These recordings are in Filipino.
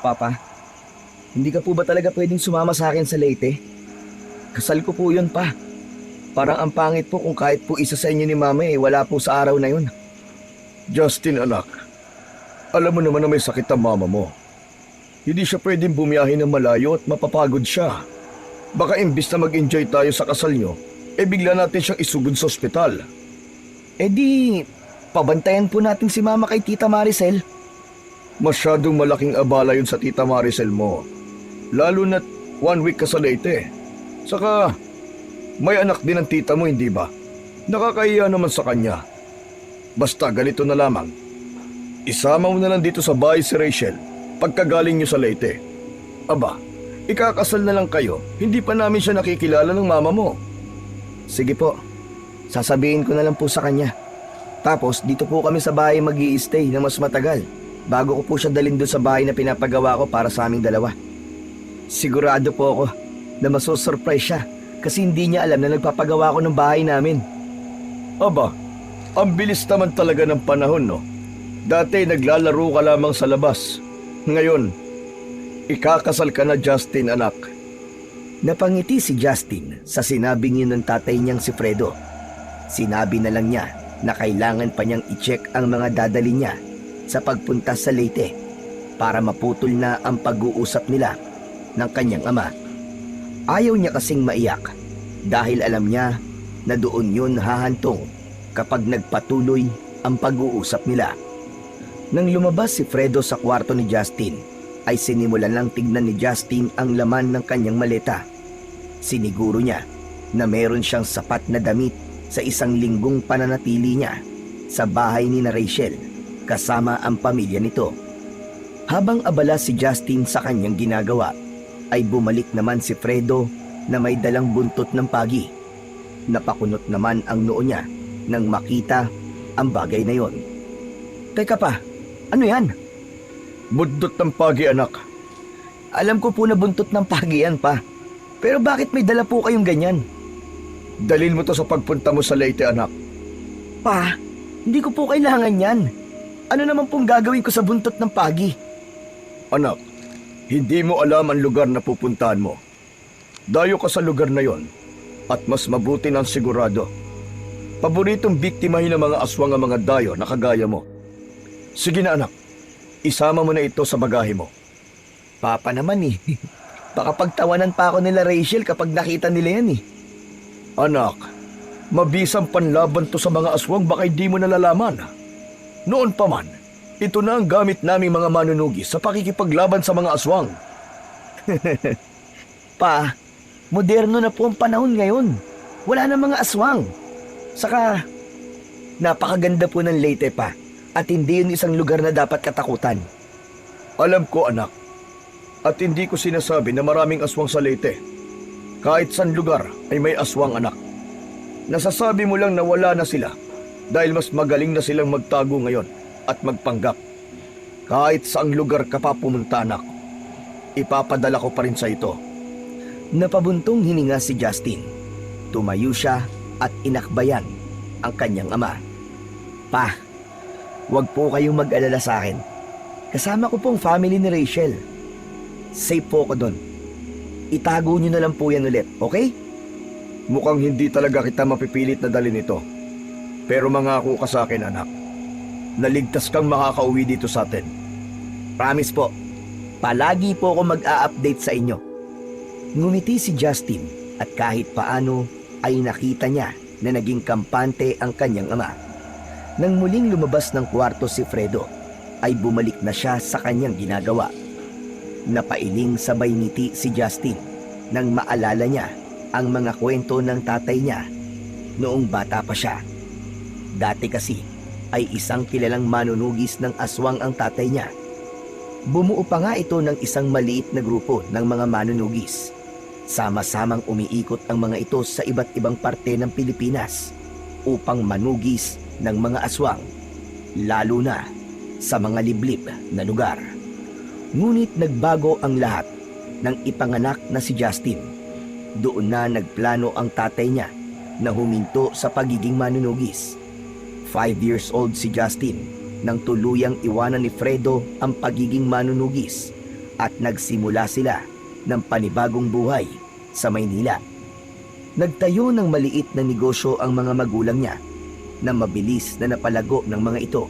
Papa, hindi ka po ba talaga pwedeng sumama sa akin sa Leyte? Kasal ko po yun, pa. Parang ang pangit po kung kahit po isa sa inyo ni Mama wala po sa araw na yun. Justin anak, alam mo naman na may sakit ang mama mo. Hindi siya pwedeng bumiyahe ng malayo at mapapagod siya. Baka imbis na mag-enjoy tayo sa kasal nyo, bigla natin siyang isugod sa ospital. Di, pabantayan po natin si Mama kay Tita Maricel. Masyadong malaking abala yun sa Tita Maricel mo. Lalo na't 1 week ka sa Leyte. Saka, may anak din ang tita mo, hindi ba? Nakakahiya naman sa kanya. Basta ganito na lamang. Isama mo na lang dito sa bahay si Rachel pagkagaling niyo sa Leyte. Aba, ikakasal na lang kayo. Hindi pa namin siya nakikilala ng mama mo. Sige po, sasabihin ko na lang po sa kanya. Tapos dito po kami sa bahay mag-i-stay na mas matagal bago ko po siya dalhin doon sa bahay na pinapagawa ko para sa aming dalawa. Sigurado po ako na masosurprise siya kasi hindi niya alam na nagpapagawa ko ng bahay namin. Aba, ang bilis naman talaga ng panahon, no? Dati naglalaro ka lamang sa labas. Ngayon, ikakasal ka na, Justin, anak. Napangiti si Justin sa sinabing yun ng tatay niyang si Fredo. Sinabi na lang niya na kailangan pa niyang i-check ang mga dadali niya sa pagpunta sa Leyte para maputol na ang pag-uusap nila ng kanyang ama. Ayaw niya kasing maiyak dahil alam niya na doon yun hahantong kapag nagpatuloy ang pag-uusap nila. Nang lumabas si Fredo sa kwarto ni Justin, ay sinimulan lang tignan ni Justin ang laman ng kanyang maleta. Siniguro niya na meron siyang sapat na damit sa 1 linggong pananatili niya sa bahay ni na Rachel kasama ang pamilya nito. Habang abala si Justin sa kanyang ginagawa, ay bumalik naman si Fredo na may dalang buntot ng pagi. Napakunot naman ang noo niya nang makita ang bagay na yon. Teka pa, ano yan? Buntot ng pagi, anak. Alam ko po na buntot ng pagi yan, pa. Pero bakit may dala po kayong ganyan? Dalhin mo to sa pagpunta mo sa Leyte, anak. Pa, hindi ko po kailangan yan. Ano naman pong gagawin ko sa buntot ng pagi? Anak, hindi mo alam ang lugar na pupuntahan mo. Dayo ka sa lugar na yon at mas mabuti ng sigurado. Paboritong biktimahin ng mga aswang ang mga dayo na kagaya mo. Sige na, anak. Isama mo na ito sa bagahe mo. Papa naman eh. Baka pagtawanan pa ako nila Rachel kapag nakita nila yan eh. Anak, mabisang panlaban to sa mga aswang, baka hindi mo nalalaman. Noon pa man, ito na ang gamit naming mga manunugi sa pakikipaglaban sa mga aswang. Pa, moderno na po ang panahon ngayon. Wala na mga aswang. Saka, napakaganda po ng Leyte, pa. At hindi yun isang lugar na dapat katakutan. Alam ko, anak. At hindi ko sinasabi na maraming aswang sa Leyte. Kahit saan lugar ay may aswang, anak. Nasasabi mo lang na wala na sila dahil mas magaling na silang magtago ngayon at magpanggap. Kahit saang lugar ka pa pumunta, anak, ipapadala ko pa rin sa ito. Napabuntong hininga si Justin. Tumayo siya at inakbayan ang kanyang ama. Pa, huwag po kayong mag-alala sa akin. Kasama ko pong family ni Rachel. Safe po ko doon. Itago niyo na lang po yan ulit, okay? Mukhang hindi talaga kita mapipilit na dalhin ito. Pero mangako ka sa akin, anak. Naligtas kang makakauwi dito sa atin. Promise po. Palagi po ako mag-a-update sa inyo. Ngumiti si Justin at kahit paano ay nakita niya na naging kampante ang kanyang ama. Nang muling lumabas ng kwarto si Fredo, ay bumalik na siya sa kanyang ginagawa. Napailing sabay ngiti si Justin nang maalala niya ang mga kwento ng tatay niya noong bata pa siya. Dati kasi ay isang kilalang manunugis ng aswang ang tatay niya. Bumuo pa nga ito ng isang maliit na grupo ng mga manunugis. Sama-samang umiikot ang mga ito sa iba't ibang parte ng Pilipinas upang manugis ng mga aswang, lalo na sa mga liblib na lugar. Ngunit nagbago ang lahat nang ipanganak na si Justin. Doon na nagplano ang tatay niya na huminto sa pagiging manunugis. 5 years old si Justin nang tuluyang iwanan ni Fredo ang pagiging manunugis at nagsimula sila ng panibagong buhay sa Maynila. Nagtayo ng maliit na negosyo ang mga magulang niya na mabilis na napalago ng mga ito.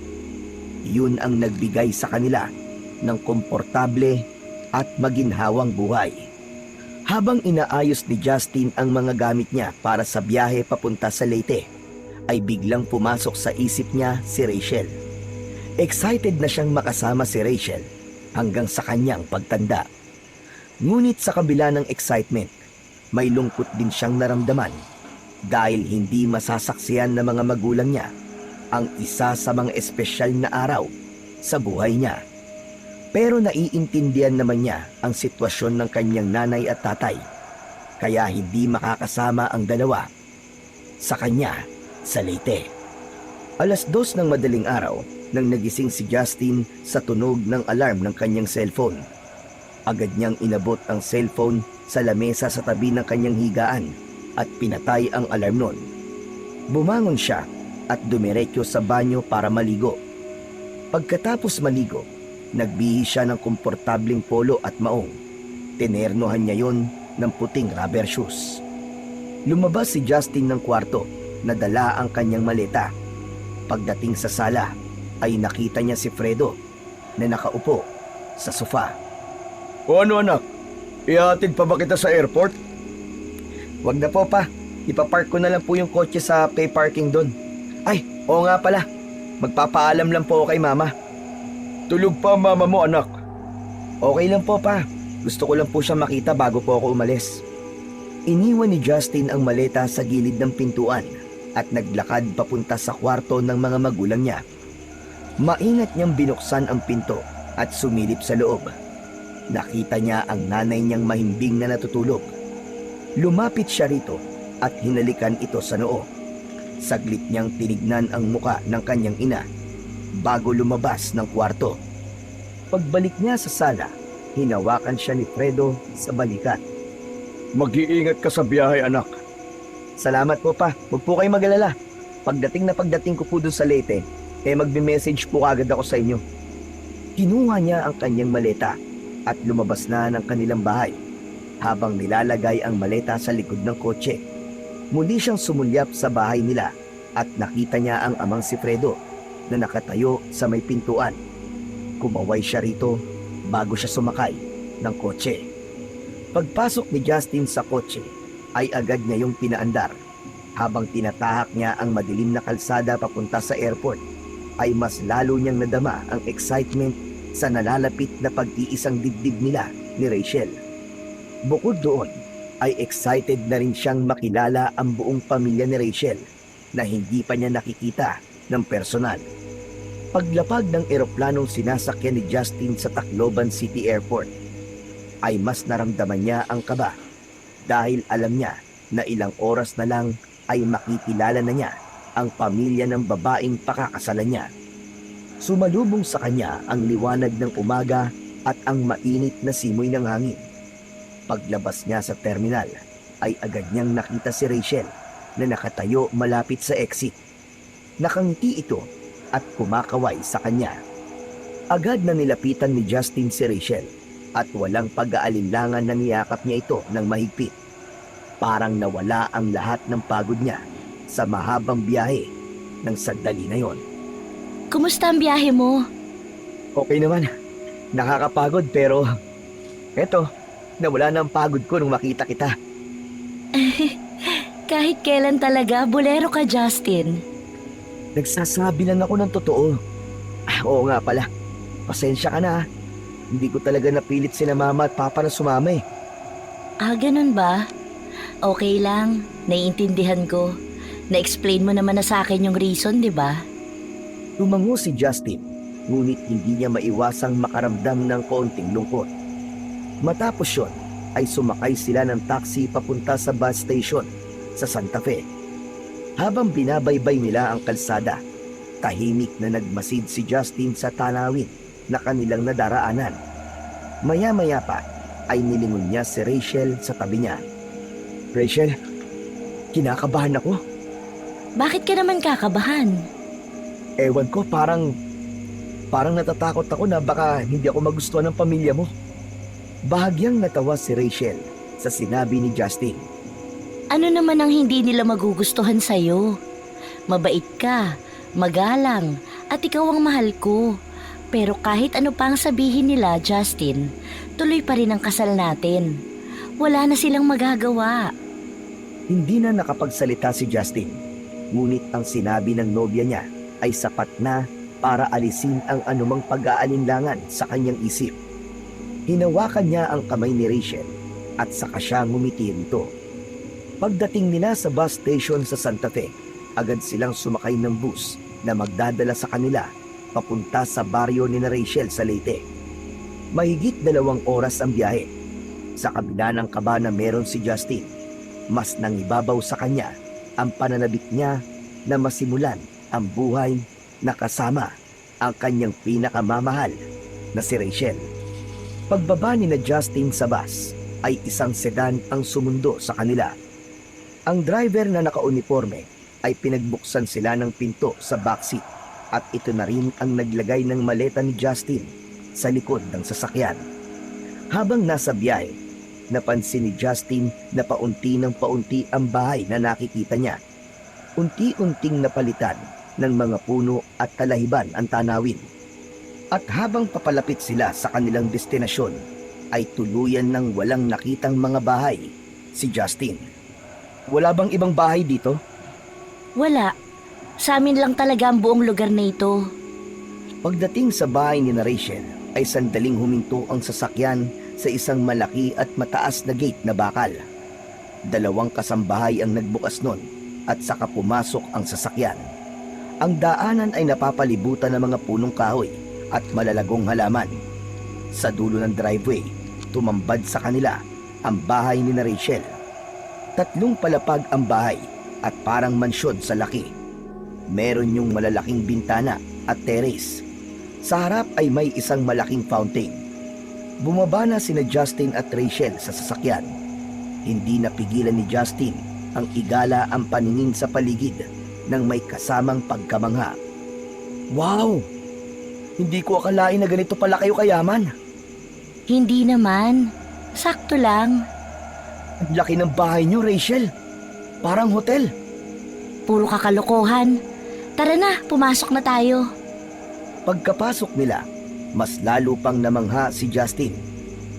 Yun ang nagbigay sa kanila ng komportable at maginhawang buhay. Habang inaayos ni Justin ang mga gamit niya para sa biyahe papunta sa Leyte, ay biglang pumasok sa isip niya si Rachel. Excited na siyang makasama si Rachel hanggang sa kanyang pagtanda. Ngunit sa kabila ng excitement, may lungkot din siyang naramdaman dahil hindi masasaksiyan ng mga magulang niya ang isa sa mga espesyal na araw sa buhay niya. Pero naiintindihan naman niya ang sitwasyon ng kanyang nanay at tatay, kaya hindi makakasama ang dalawa sa kanya sa Leyte. 2:00 ng madaling araw nang nagising si Justin sa tunog ng alarm ng kanyang cellphone. Agad niyang inabot ang cellphone sa lamesa sa tabi ng kanyang higaan at pinatay ang alarm nun. Bumangon siya at dumiretso sa banyo para maligo. Pagkatapos maligo, nagbihis siya ng komportableng polo at maong. Tinernohan niya yon ng puting rubber shoes. Lumabas si Justin ng kwarto na dala ang kanyang maleta. Pagdating sa sala, ay nakita niya si Fredo na nakaupo sa sofa. O ano anak, ihatid pa ba kita sa airport? Wag na po pa, ipapark ko na lang po yung kotse sa pay parking doon. Ay, oo nga pala, magpapaalam lang po ako kay mama. Tulog pa ang mama mo anak. Okay lang po pa, gusto ko lang po siya makita bago po ako umalis. Iniwan ni Justin ang maleta sa gilid ng pintuan at naglakad papunta sa kwarto ng mga magulang niya. Maingat niyang binuksan ang pinto at sumilip sa loob. Nakita niya ang nanay niyang mahimbing na natutulog. Lumapit siya rito at hinalikan ito sa noo. Saglit niyang tinignan ang muka ng kanyang ina bago lumabas ng kwarto. Pagbalik niya sa sala, hinawakan siya ni Fredo sa balikat. Mag-iingat ka sa biyahe anak. Salamat po pa, huwag po kayong mag-alala. Pagdating ko po dun sa Leyte, magbe-message po agad ako sa inyo. Kinuha niya ang kanyang maleta at lumabas na ng kanilang bahay habang nilalagay ang maleta sa likod ng kotse. Muli siyang sumulyap sa bahay nila at nakita niya ang amang si Fredo na nakatayo sa may pintuan. Kumaway siya rito bago siya sumakay ng kotse. Pagpasok ni Justin sa kotse ay agad niya yung pinaandar. Habang tinatahak niya ang madilim na kalsada papunta sa airport, ay mas lalo niyang nadama ang excitement sa nalalapit na pag-iisang dibdib nila ni Rachel. Bukod doon, ay excited na rin siyang makilala ang buong pamilya ni Rachel na hindi pa niya nakikita ng personal. Paglapag ng eroplanong sinasakyan ni Justin sa Tacloban City Airport, ay mas naramdaman niya ang kaba dahil alam niya na ilang oras na lang ay makikilala na niya ang pamilya ng babaeng pakakasalan niya. Sumalubong sa kanya ang liwanag ng umaga at ang mainit na simoy ng hangin. Paglabas niya sa terminal, ay agad niyang nakita si Rachel na nakatayo malapit sa exit. Nakangiti ito at kumakaway sa kanya. Agad na nilapitan ni Justin si Rachel at walang pag-aalinlangan na niyakap niya ito ng mahigpit. Parang nawala ang lahat ng pagod niya sa mahabang biyahe ng sandali na yon. Kumusta ang biyahe mo? Okay naman. Nakakapagod pero eto, nawala na ang pagod ko nung makita kita. Kahit kailan talaga, bolero ka, Justin. Nagsasabi lang ako ng totoo. Oo nga pala. Pasensya ka na. Hindi ko talaga napilit sina mama at papa na sumama eh. Ganun ba? Okay lang, naiintindihan ko. Na-explain mo naman na sa akin yung reason, di ba? Tumango si Justin, ngunit hindi niya maiwasang makaramdam ng kaunting lungkot. Matapos yun, ay sumakay sila ng taxi papunta sa bus station sa Santa Fe. Habang binabaybay nila ang kalsada, tahimik na nagmasid si Justin sa tanawin na kanilang nadaraanan. Maya-maya pa ay nilingon niya si Rachel sa tabi niya. Rachel, kinakabahan ako. Bakit ka naman kakabahan? Ewan ko, parang natatakot ako na baka hindi ako magustuhan ng pamilya mo. Bahagyang natawa si Rachel sa sinabi ni Justin. Ano naman ang hindi nila magugustuhan sa'yo? Mabait ka, magalang, at ikaw ang mahal ko. Pero kahit ano pa ang sabihin nila, Justin, tuloy pa rin ang kasal natin. Wala na silang magagawa. Hindi na nakapagsalita si Justin, ngunit ang sinabi ng nobya niya ay sapat na para alisin ang anumang pag-aalinlangan sa kanyang isip. Hinawakan niya ang kamay ni Rachel at saka siya ngumiti rito. Pagdating nila sa bus station sa Santa Fe, agad silang sumakay ng bus na magdadala sa kanila papunta sa baryo ni Rachel sa Leyte. Mahigit 2 oras ang biyahe. Sa kabila ng kaba na meron si Justin, mas nangibabaw sa kanya ang pananabik niya na masimulan ang buhay na kasama ang kanyang pinakamamahal na si Rachel. Pagbaba ni na Justin sa bus ay isang sedan ang sumundo sa kanila. Ang driver na nakauniforme ay pinagbuksan sila ng pinto sa backseat at ito na rin ang naglagay ng maleta ni Justin sa likod ng sasakyan. Habang nasa biyahe, napansin ni Justin na paunti ng paunti ang bahay na nakikita niya. Unti-unting napalitan ng mga puno at talahiban ang tanawin. At habang papalapit sila sa kanilang destinasyon, ay tuluyan ng walang nakitang mga bahay si Justin. Wala bang ibang bahay dito? Wala. Sa amin lang talaga ang buong lugar na ito. Pagdating sa bahay ni na Rachel, ay sandaling huminto ang sasakyan sa isang malaki at mataas na gate na bakal. 2 kasambahay ang nagbukas nun at saka pumasok ang sasakyan. Ang daanan ay napapalibutan ng mga punong kahoy at malalagong halaman. Sa dulo ng driveway, tumambad sa kanila ang bahay ni na Rachel. 3 palapag ang bahay at parang mansyon sa laki. Meron yung malalaking bintana at terrace. Sa harap ay may isang malaking fountain. Bumaba na sina Justin at Rachel sa sasakyan. Hindi napigilan ni Justin ang igala ang paningin sa paligid ng may kasamang pagkamangha. Wow! Hindi ko akalain na ganito pala kayo kayaman. Hindi naman. Sakto lang. Ang laki ng bahay niyo, Rachel. Parang hotel. Puro kakalokohan. Tara na, pumasok na tayo. Pagkapasok nila, mas lalo pang namangha si Justin.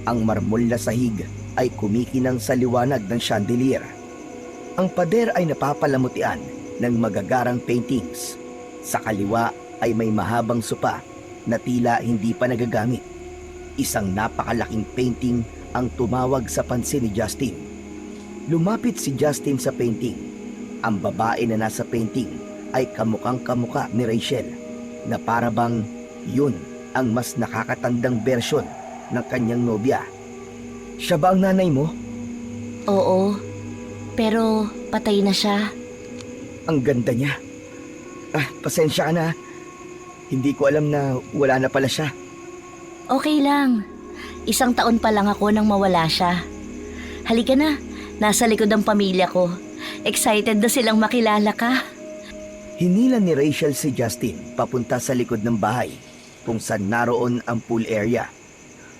Ang marmol na sahig ay kumikinang sa liwanag ng chandelier. Ang pader ay napapalamutian ng magagarang paintings. Sa kaliwa ay may mahabang sopa na tila hindi pa nagagamit. Isang napakalaking painting ang tumawag sa pansin ni Justin. Lumapit si Justin sa painting. Ang babae na nasa painting ay kamukang-kamuka ni Rachel na para bang yun ang mas nakakatandang bersyon ng kanyang nobya. Siya ba ang nanay mo? Oo, pero patay na siya. Ang ganda niya. Pasensya ka na. Hindi ko alam na wala na pala siya. Okay lang. 1 taon pa lang ako nang mawala siya. Halika na, nasa likod ang pamilya ko. Excited na silang makilala ka. Hinilan ni Rachel si Justin papunta sa likod ng bahay kung saan naroon ang pool area.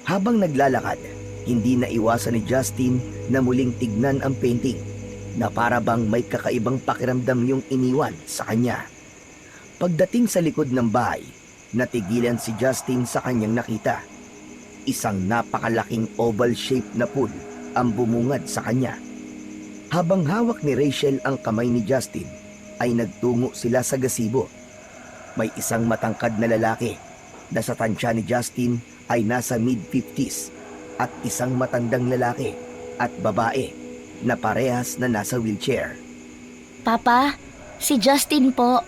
Habang naglalakad, hindi na iwasan ni Justin na muling tignan ang painting na para bang may kakaibang pakiramdam yung iniwan sa kanya. Pagdating sa likod ng bahay, natigilan si Justin sa kanyang nakita. Isang napakalaking oval shape na pool ang bumungad sa kanya. Habang hawak ni Rachel ang kamay ni Justin, ay nagtungo sila sa gazebo. May isang matangkad na lalaki na sa tansya ni Justin ay nasa mid-50s at isang matandang lalaki at babae na parehas na nasa wheelchair. Papa, si Justin po.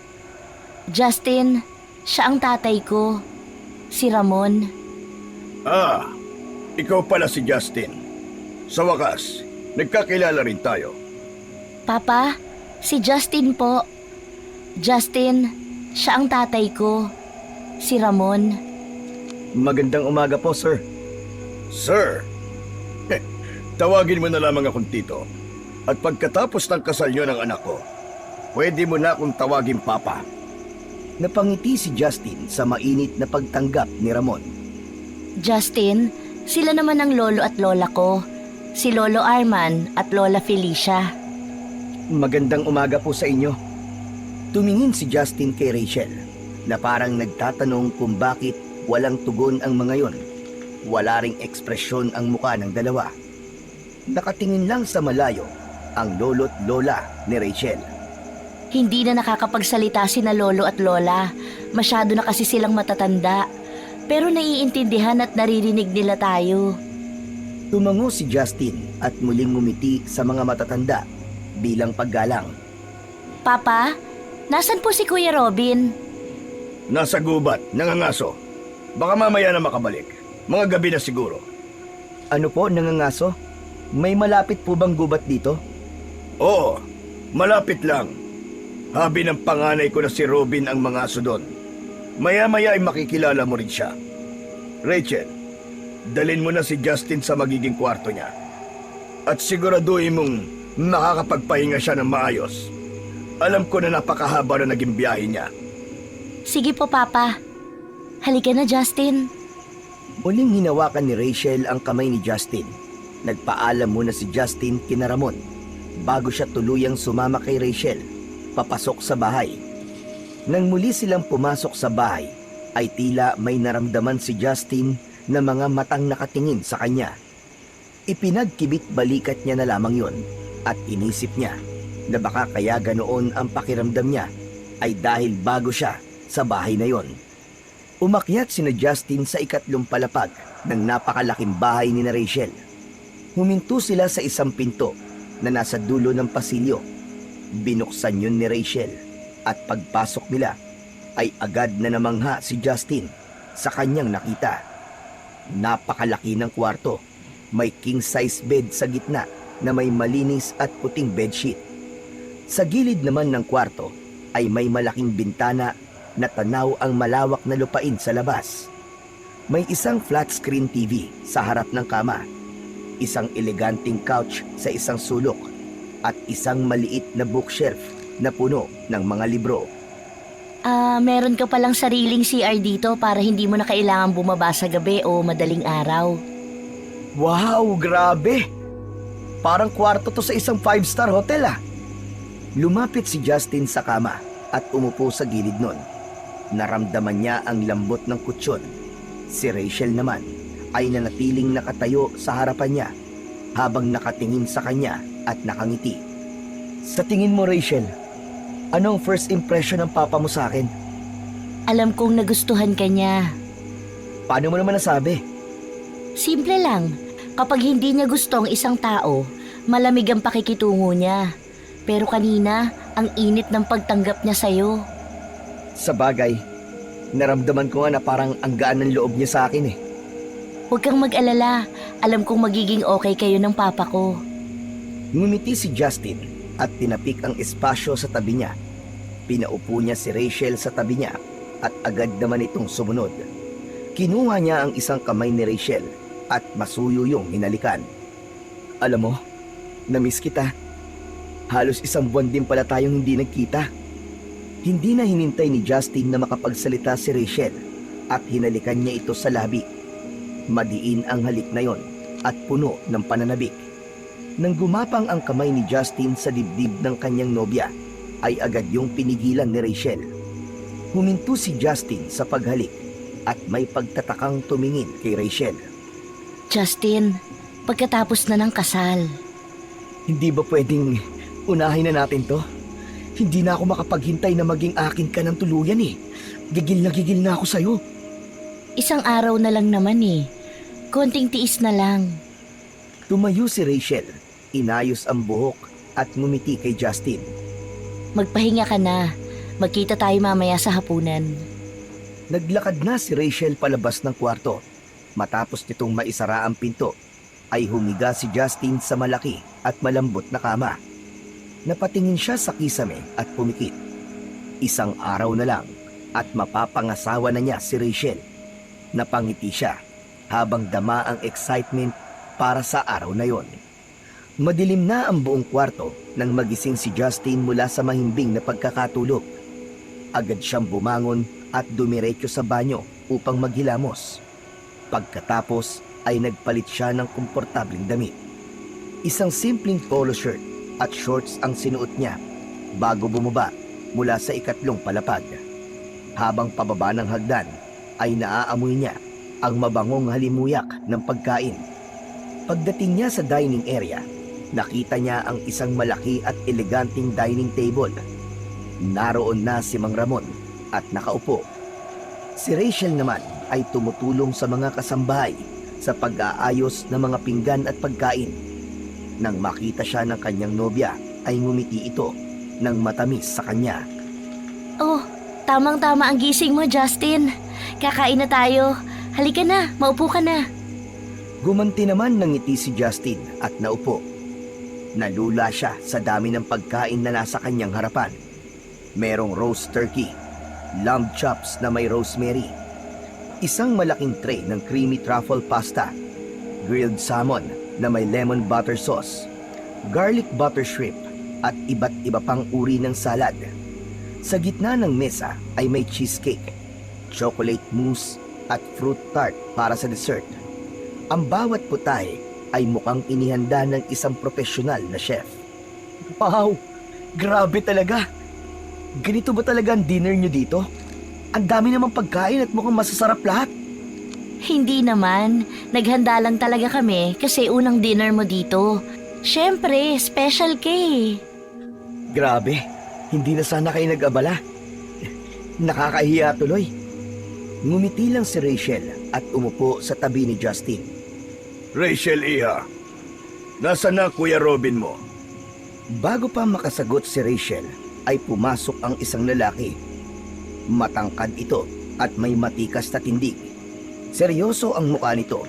Justin, siya ang tatay ko. Si Ramon. Ah, ikaw pala si Justin. Sa wakas, nagkakilala rin tayo. Papa, si Justin po. Justin, siya ang tatay ko. Si Ramon. Magandang umaga po, sir. Sir, tawagin mo na lamang akong tito. At pagkatapos ng kasal niyo ng anak ko, pwede mo na akong tawagin Papa. Napangiti si Justin sa mainit na pagtanggap ni Ramon. Justin, Sila naman ang lolo at lola ko. Si Lolo Arman at Lola Felicia. Magandang umaga po sa inyo. Tumingin si Justin kay Rachel na parang nagtatanong kung bakit walang tugon ang mga yon. Wala ring ekspresyon ang muka ng dalawa. Nakatingin lang sa malayo ang lolo't lola ni Rachel. Hindi na nakakapagsalita sina lolo at lola. Masyado na kasi silang matatanda. Pero naiintindihan at naririnig nila tayo. Tumango si Justin at muling ngumiti sa mga matatanda bilang paggalang. Papa, nasan po si Kuya Robin? Nasa gubat, nangangaso. Baka mamaya na makabalik. Mga gabi na siguro. Ano po, nangangaso? May malapit po bang gubat dito? Oo, malapit lang. Habi ng panganay ko na si Robin ang mga aso doon. Maya-maya ay makikilala mo rin siya. Rachel, dalhin mo na si Justin sa magiging kwarto niya. At siguraduhin mong makakapagpahinga siya ng maayos. Alam ko na napakahaba na naging biyahe niya. Sige po, Papa. Halika na, Justin. Muling hinawakan ni Rachel ang kamay ni Justin. Nagpaalam muna si Justin kina Ramon bago siya tuluyang sumama kay Rachel papasok sa bahay. Nang muli silang pumasok sa bahay, ay tila may naramdaman si Justin na mga matang nakatingin sa kanya. Ipinagkibit balikat niya na lamang yon at inisip niya na baka kaya ganoon ang pakiramdam niya ay dahil bago siya sa bahay na yon. Umakyat sina Justin sa ikatlong palapag ng napakalaking bahay ni na Rachel. Huminto sila sa isang pinto na nasa dulo ng pasilyo. Binuksan yun ni Rachel at pagpasok nila ay agad na namangha si Justin sa kanyang nakita. Napakalaki ng kwarto. May king-size bed sa gitna na may malinis at puting bedsheet. Sa gilid naman ng kwarto ay may malaking bintana na tanaw ang malawak na lupain sa labas. May isang flat screen TV sa harap ng kama, isang eleganting couch sa isang sulok, at isang maliit na bookshelf na puno ng mga libro. Meron ka palang sariling CR dito para hindi mo na kailangan bumaba sa gabi o madaling araw. Wow, grabe! Parang kwarto to sa isang 5-star hotel ah. Lumapit si Justin sa kama at umupo sa gilid nun. Naramdaman niya ang lambot ng kutsyon. Si Rachel naman ay nanatiling nakatayo sa harapan niya habang nakatingin sa kanya at nakangiti. Sa tingin mo, Rachel, anong first impression ng papa mo sa akin? Alam kong nagustuhan ka niya. Paano mo naman nasabi? Simple lang. Kapag hindi niya gusto ang isang tao, malamig ang pakikitungo niya. Pero kanina, ang init ng pagtanggap niya sa'yo. Sa bagay, naramdaman ko nga na parang ang gaan ng loob niya sa akin eh. Huwag kang mag-alala. Alam kong magiging okay kayo ng papa ko. Ngumiti si Justin at tinapik ang espasyo sa tabi niya. Pinaupo niya si Rachel sa tabi niya at agad naman itong sumunod. Kinuha niya ang isang kamay ni Rachel at masuyuyong hinalikan. Alam mo, namiss kita. Halos isang buwan din pala tayong hindi nagkita. Hindi na hinintay ni Justin na makapagsalita si Rachel at hinalikan niya ito sa labi. Madiin ang halik na yon at puno ng pananabik. Nang gumapang ang kamay ni Justin sa dibdib ng kanyang nobya, ay agad yung pinigilan ni Rachel. Huminto si Justin sa paghalik at may pagtatakang tumingin kay Rachel. Justin, pagkatapos na ng kasal. Hindi ba pwedeng unahin na natin to? Hindi na ako makapaghintay na maging akin ka ng tuluyan eh. Gigil na ako sa'yo. Isang araw na lang naman eh. Konting tiis na lang. Tumayo si Rachel, inayos ang buhok at ngumiti kay Justin. Magpahinga ka na. Magkita tayo mamaya sa hapunan. Naglakad na si Rachel palabas ng kwarto. Matapos nitong maisara ang pinto, ay humiga si Justin sa malaki at malambot na kama. Napatingin siya sa kisame at pumikit. Isang araw na lang at mapapangasawa na niya si Rachel. Napangiti siya habang dama ang excitement para sa araw na yon. Madilim na ang buong kwarto nang magising si Justin mula sa mahimbing na pagkakatulog. Agad siyang bumangon at dumiretso sa banyo upang maghilamos. Pagkatapos ay nagpalit siya ng komportableng damit. Isang simpleng polo shirt at shorts ang sinuot niya bago bumaba mula sa ikatlong palapag. Habang pababa ng hagdan ay naaamoy niya ang mabangong halimuyak ng pagkain. Pagdating niya sa dining area, nakita niya ang isang malaki at eleganting dining table. Naroon na si Mang Ramon at nakaupo. Si Rachel naman ay tumutulong sa mga kasambahay sa pag-aayos ng mga pinggan at pagkain. Nang makita siya ng kanyang nobya ay ngumiti ito ng matamis sa kanya. Oh, tamang-tama ang gising mo, Justin. Kakain na tayo. Halika na, maupo ka na. Gumanti naman ng ngiti si Justin at naupo. Nalula siya sa dami ng pagkain na nasa kanyang harapan. Merong roast turkey, lamb chops na may rosemary, isang malaking tray ng creamy truffle pasta, grilled salmon na may lemon butter sauce, garlic butter shrimp at iba't iba pang uri ng salad. Sa gitna ng mesa ay may cheesecake, chocolate mousse at fruit tart para sa dessert. Ang bawat putahe ay mukhang inihanda ng isang profesional na chef. Wow! Grabe talaga! Ganito ba talaga ang dinner nyo dito? Ang dami namang pagkain at mukhang masasarap lahat. Hindi naman. Naghanda lang talaga kami kasi unang dinner mo dito. Siyempre, special ka eh. Grabe, hindi na sana kayo nag-abala. Nakakahiya tuloy. Ngumiti lang si Rachel at umupo sa tabi ni Justin. Rachel, iha. Nasaan na Kuya Robin mo? Bago pa makasagot si Rachel, ay pumasok ang isang lalaki. Matangkad ito at may matikas na tindig. Seryoso ang mukha nito.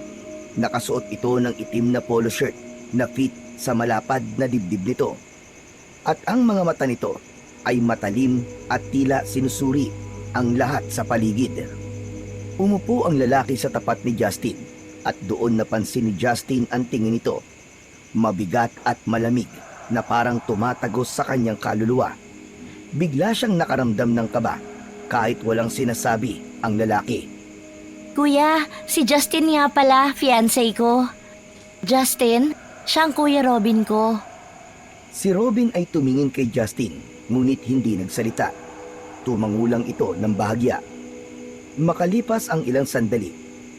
Nakasuot ito ng itim na polo shirt na fit sa malapad na dibdib nito. At ang mga mata nito ay matalim at tila sinusuri ang lahat sa paligid. Umupo ang lalaki sa tapat ni Justin at doon napansin ni Justin ang tingin nito. Mabigat at malamig na parang tumatagos sa kanyang kaluluwa. Bigla siyang nakaramdam ng kaba kahit walang sinasabi ang lalaki. Kuya, si Justin nga pala, fiancé ko. Justin, siya ang Kuya Robin ko. Si Robin ay tumingin kay Justin, ngunit hindi nagsalita. Tumangulang ito ng bahagya. Makalipas ang ilang sandali,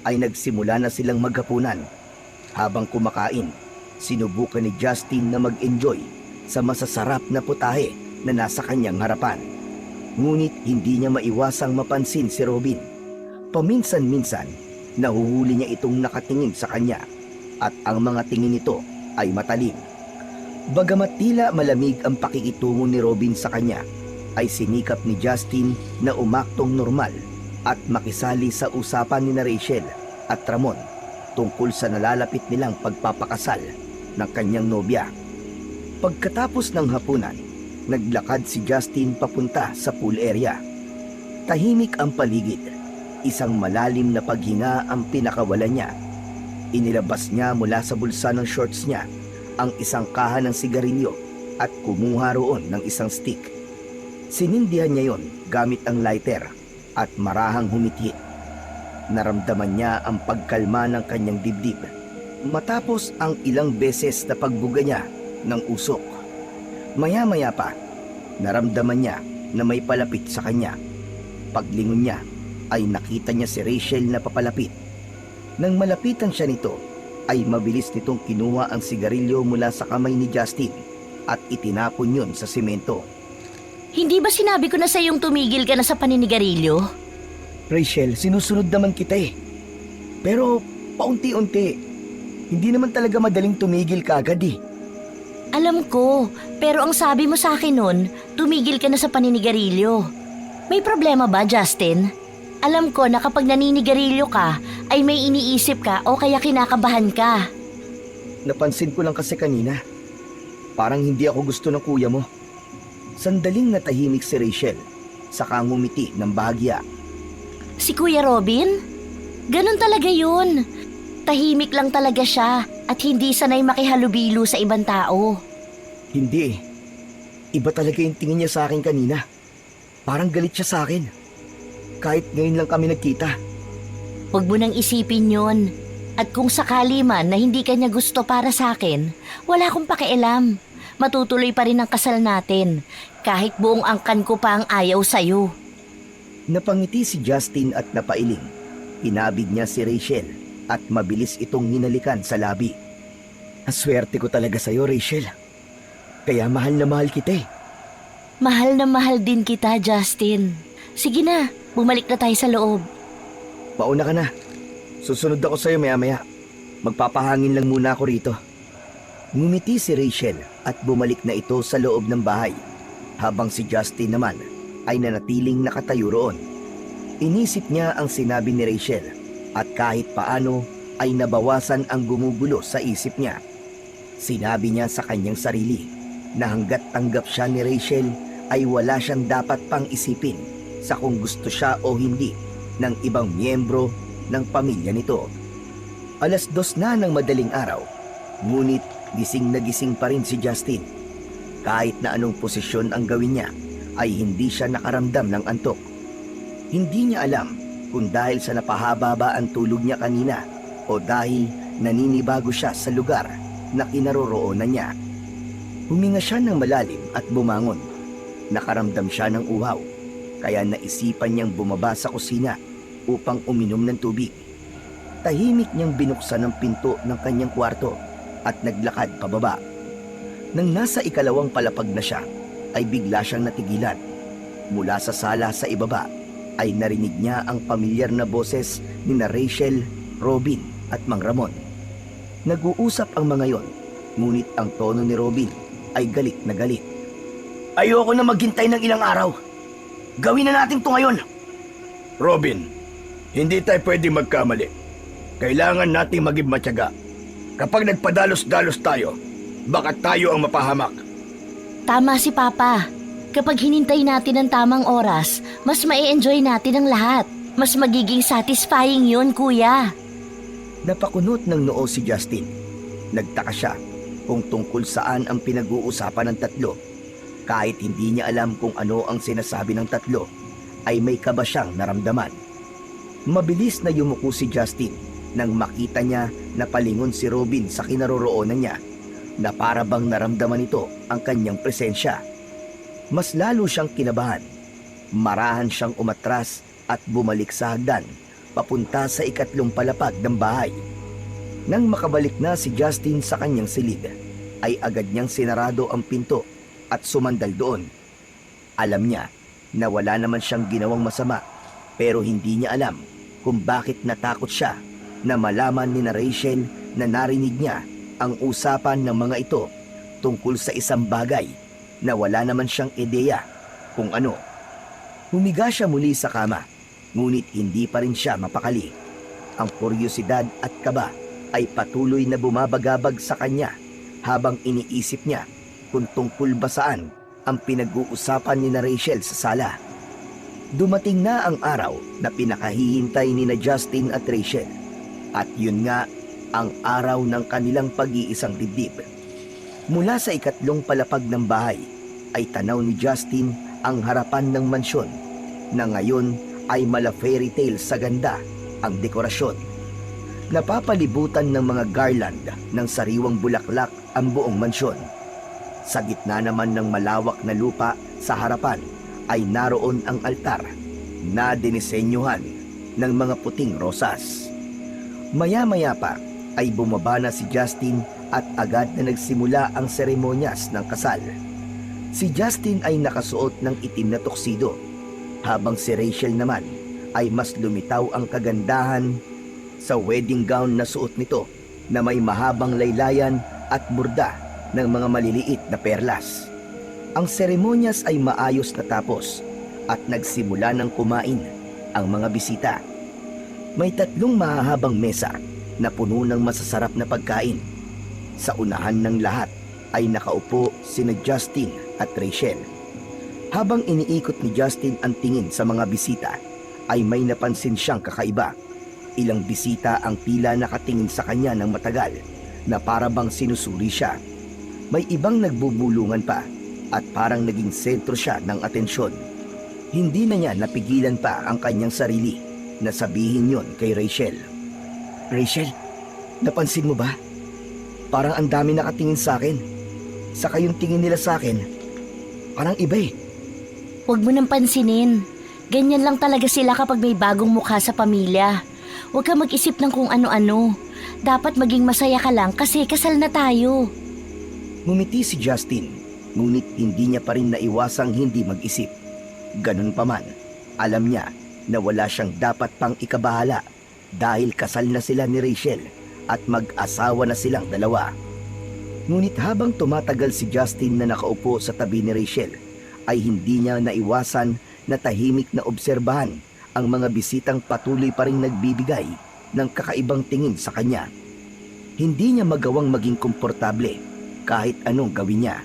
ay nagsimula na silang maghapunan. Habang kumakain, sinubukan ni Justin na mag-enjoy sa masasarap na putahe na nasa kanyang harapan. Ngunit hindi niya maiwasang mapansin si Robin. Paminsan-minsan, nahuhuli niya itong nakatingin sa kanya at ang mga tingin nito ay matalim. Bagamat tila malamig ang pakikitungo ni Robin sa kanya, ay sinikap ni Justin na umaktong normal at makisali sa usapan ni Rachel at Ramon tungkol sa nalalapit nilang pagpapakasal ng kanyang nobya. Pagkatapos ng hapunan, naglakad si Justin papunta sa pool area. Tahimik ang paligid. Isang malalim na paghinga ang pinakawala niya. Inilabas niya mula sa bulsa ng shorts niya ang isang kaha ng sigarilyo at kumuha roon ng isang stick. Sinindihan niya yon gamit ang lighter at marahang humiti. Naramdaman niya ang pagkalma ng kanyang dibdib matapos ang ilang beses na pagbuga niya ng usok. Maya-maya pa, naramdaman niya na may palapit sa kanya. Paglingon niya, ay nakita niya si Rachel na papalapit. Nang malapitan siya nito, ay mabilis nitong kinuha ang sigarilyo mula sa kamay ni Justin at itinapon yun sa simento. Hindi ba sinabi ko na sa'yong tumigil ka na sa paninigarilyo? Rachel, sinusunod naman kita eh. Pero paunti-unti, hindi naman talaga madaling tumigil kaagad eh. Alam ko, pero ang sabi mo sa akin nun, tumigil ka na sa paninigarilyo. May problema ba, Justin? Alam ko na kapag naninigarilyo ka, ay may iniisip ka o kaya kinakabahan ka. Napansin ko lang kasi kanina, parang hindi ako gusto ng kuya mo. Sandaling natahimik si Rachel, saka ngumiti ng bahagya. Si Kuya Robin? Ganun talaga yun. Tahimik lang talaga siya at hindi sanay makihalubilo sa ibang tao. Hindi eh. Iba talaga yung tingin niya sa akin kanina. Parang galit siya sa akin. Kahit ngayon lang kami nagkita. Huwag mo nang isipin yon. At kung sakali man na hindi kanya gusto para sa akin, wala akong pakialam. Matutuloy pa rin ang kasal natin, kahit buong angkan ko pa ang ayaw sa'yo. Napangiti si Justin at napailing. Pinabig niya si Rachel at mabilis itong hinalikan sa labi. Aswerte ko talaga sa'yo, Rachel. Kaya mahal na mahal kita eh. Mahal na mahal din kita, Justin. Sige na, bumalik na tayo sa loob. Mauna ka na. Susunod ako sa'yo maya-maya. Magpapahangin lang muna ako rito. Ngumiti si Rachel at bumalik na ito sa loob ng bahay, habang si Justin naman ay nanatiling nakatayo roon. Inisip niya ang sinabi ni Rachel at kahit paano ay nabawasan ang gumugulo sa isip niya. Sinabi niya sa kanyang sarili na hanggat tanggap siya ni Rachel ay wala siyang dapat pang isipin sa kung gusto siya o hindi ng ibang miyembro ng pamilya nito. 2:00 na ng madaling araw, ngunit gising na gising pa rin si Justin. Kahit na anong posisyon ang gawin niya, ay hindi siya nakaramdam ng antok. Hindi niya alam kung dahil sa napahaba ba ang tulog niya kanina o dahil naninibago siya sa lugar na kinaroroonan niya. Huminga siya ng malalim at bumangon. Nakaramdam siya ng uhaw, kaya naisipan niyang bumaba sa kusina upang uminom ng tubig. Tahimik niyang binuksan ang pinto ng kanyang kwarto at naglakad pababa. Nang nasa 2nd palapag na siya, ay bigla siyang natigilan. Mula sa sala sa ibaba, ay narinig niya ang pamilyar na boses ni na Rachel, Robin at Mang Ramon. Nag-uusap ang mga yon, ngunit ang tono ni Robin ay galit na galit. Ayoko na maghintay ng ilang araw. Gawin na natin to ngayon. Robin, hindi tayo pwede magkamali. Kailangan nating maging matyaga. Kapag nagpadalos-dalos tayo, baka tayo ang mapahamak. Tama si Papa. Kapag hinintay natin ang tamang oras, mas ma-enjoy natin ang lahat. Mas magiging satisfying yun, Kuya. Napakunot ng noo si Justin. Nagtaka siya kung tungkol saan ang pinag-uusapan ng tatlo. Kahit hindi niya alam kung ano ang sinasabi ng tatlo, ay may kaba siyang naramdaman. Mabilis na yumuko si Justin nang makita niya na palingon si Robin sa kinaroroonan niya, na para bang naramdaman ito ang kanyang presensya. Mas lalo siyang kinabahan. Marahan siyang umatras at bumalik sa hagdan, papunta sa 3rd palapag ng bahay. Nang makabalik na si Justin sa kanyang silid, ay agad niyang sinarado ang pinto at sumandal doon. Alam niya na wala naman siyang ginawang masama, pero hindi niya alam kung bakit natakot siya na malaman ni na Rachel na narinig niya ang usapan ng mga ito tungkol sa isang bagay na wala naman siyang ideya kung ano. Humiga siya muli sa kama, ngunit hindi pa rin siya mapakali. Ang kuryosidad at kaba ay patuloy na bumabagabag sa kanya habang iniisip niya kung tungkol ba saan ang pinag-uusapan ni na Rachel sa sala. Dumating na ang araw na pinakahihintay ni na Justin at Rachel. At yun nga ang araw ng kanilang pag-iisang dibdib. Mula sa 3rd palapag ng bahay ay tanaw ni Justin ang harapan ng mansyon na ngayon ay mala fairy tale sa ganda ang dekorasyon. Napapalibutan ng mga garland ng sariwang bulaklak ang buong mansyon. Sa gitna naman ng malawak na lupa sa harapan ay naroon ang altar na dinisenyuhan ng mga puting rosas. Maya-maya pa ay bumaba na si Justin at agad na nagsimula ang seremonyas ng kasal. Si Justin ay nakasuot ng itim na tuxedo, habang si Rachel naman ay mas lumitaw ang kagandahan sa wedding gown na suot nito na may mahabang laylayan at burda ng mga maliliit na perlas. Ang seremonyas ay maayos na tapos at nagsimula ng kumain ang mga bisita. May 3 mahahabang mesa na puno ng masasarap na pagkain. Sa unahan ng lahat ay nakaupo sina Justin at Rachel. Habang iniikot ni Justin ang tingin sa mga bisita, ay may napansin siyang kakaiba. Ilang bisita ang tila nakatingin sa kanya ng matagal na para bang sinusuri siya. May ibang nagbubulungan pa at parang naging sentro siya ng atensyon. Hindi na niya napigilan pa ang kanyang sarili na sabihin yon kay Rachel. Rachel, Napansin mo ba? Parang ang dami nakatingin sa akin. Saka yung tingin nila sa akin, parang iba eh. Huwag mo nang pansinin. Ganyan lang talaga sila kapag may bagong mukha sa pamilya. Huwag ka mag-isip ng kung ano-ano. Dapat maging masaya ka lang kasi kasal na tayo. Ngumiti si Justin, ngunit hindi niya pa rin naiwasang hindi mag-isip. Ganun pa man, alam niya na wala siyang dapat pang ikabahala dahil kasal na sila ni Rachel at mag-asawa na silang dalawa. Ngunit habang tumatagal si Justin na nakaupo sa tabi ni Rachel, ay hindi niya naiwasan na tahimik na obserbahan ang mga bisitang patuloy pa rin nagbibigay ng kakaibang tingin sa kanya. Hindi niya magawang maging komportable kahit anong gawin niya.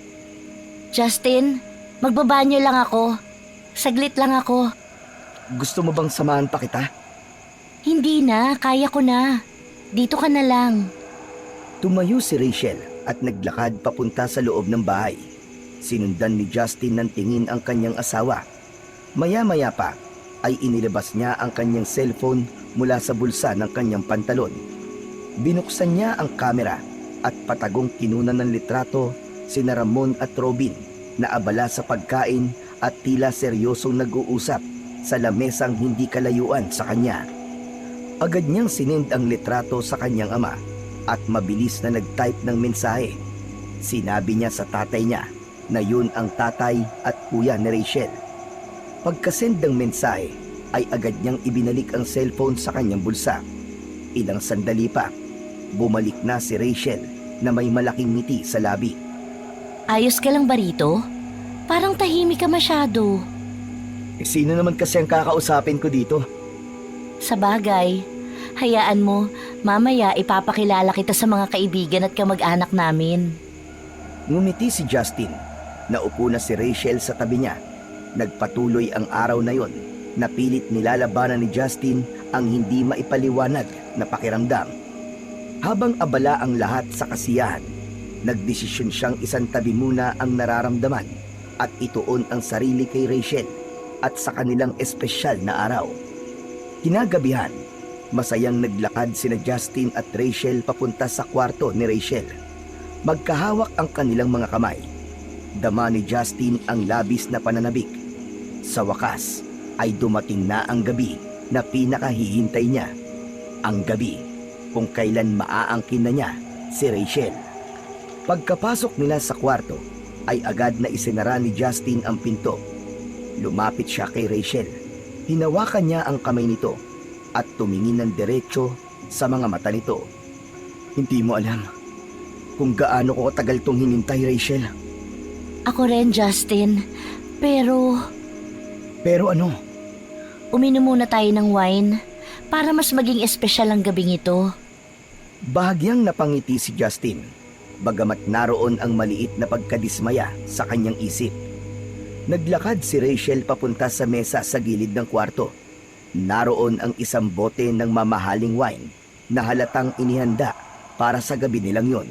Justin, magbabanyo lang ako. Saglit lang ako. Gusto mo bang samahan pa kita? Hindi na, kaya ko na. Dito ka na lang. Tumayo si Rachel at naglakad papunta sa loob ng bahay. Sinundan ni Justin ng tingin ang kanyang asawa. Maya-maya pa ay inilabas niya ang kanyang cellphone mula sa bulsa ng kanyang pantalon. Binuksan niya ang kamera at patagong kinunan ng litrato sina Ramon at Robin na abala sa pagkain at tila seryosong nag-uusap sa lamesang hindi kalayuan sa kanya. Agad niyang sinend ang litrato sa kanyang ama at mabilis na nag-type ng mensahe. Sinabi niya sa tatay niya na yun ang tatay at kuya ni Rachel. Pagkasend ng mensahe ay agad niyang ibinalik ang cellphone sa kanyang bulsa. Ilang sandali pa, bumalik na si Rachel na may malaking ngiti sa labi. Ayos ka lang ba rito? Parang tahimik ka masyado. Sino naman kasi ang kakausapin ko dito? Sa bagay, hayaan mo, mamaya ipapakilala kita sa mga kaibigan at kamag-anak namin. Ngumiti si Justin. Naupo na si Rachel sa tabi niya. Nagpatuloy ang araw na yon. Napilit nilalabanan ni Justin ang hindi maipaliwanag na pakiramdam. Habang abala ang lahat sa kasiyahan, nagdesisyon siyang isantabi muna ang nararamdaman at ituon ang sarili kay Rachel at sa kanilang espesyal na araw. Kinagabihan, masayang naglakad sina Justin at Rachel papunta sa kwarto ni Rachel. Magkahawak ang kanilang mga kamay. Dama ni Justin ang labis na pananabik. Sa wakas ay dumating na ang gabi na pinakahihintay niya. Ang gabi kung kailan maaangkin na niya si Rachel. Pagkapasok nila sa kwarto ay agad na isinara ni Justin ang pinto. Lumapit siya kay Rachel. Hinawakan niya ang kamay nito at tumingin ng diretso sa mga mata nito. Hindi mo alam kung gaano ko katagal tong hinintay, Rachel. Ako rin, Justin. Pero Pero ano? uminom muna tayo ng wine para mas maging espesyal ang gabing ito. Bahagyang napangiti si Justin, bagamat naroon ang maliit na pagkadismaya sa kanyang isip. Naglakad si Rachel papunta sa mesa sa gilid ng kwarto. Naroon ang isang bote ng mamahaling wine na halatang inihanda para sa gabi nilang yon.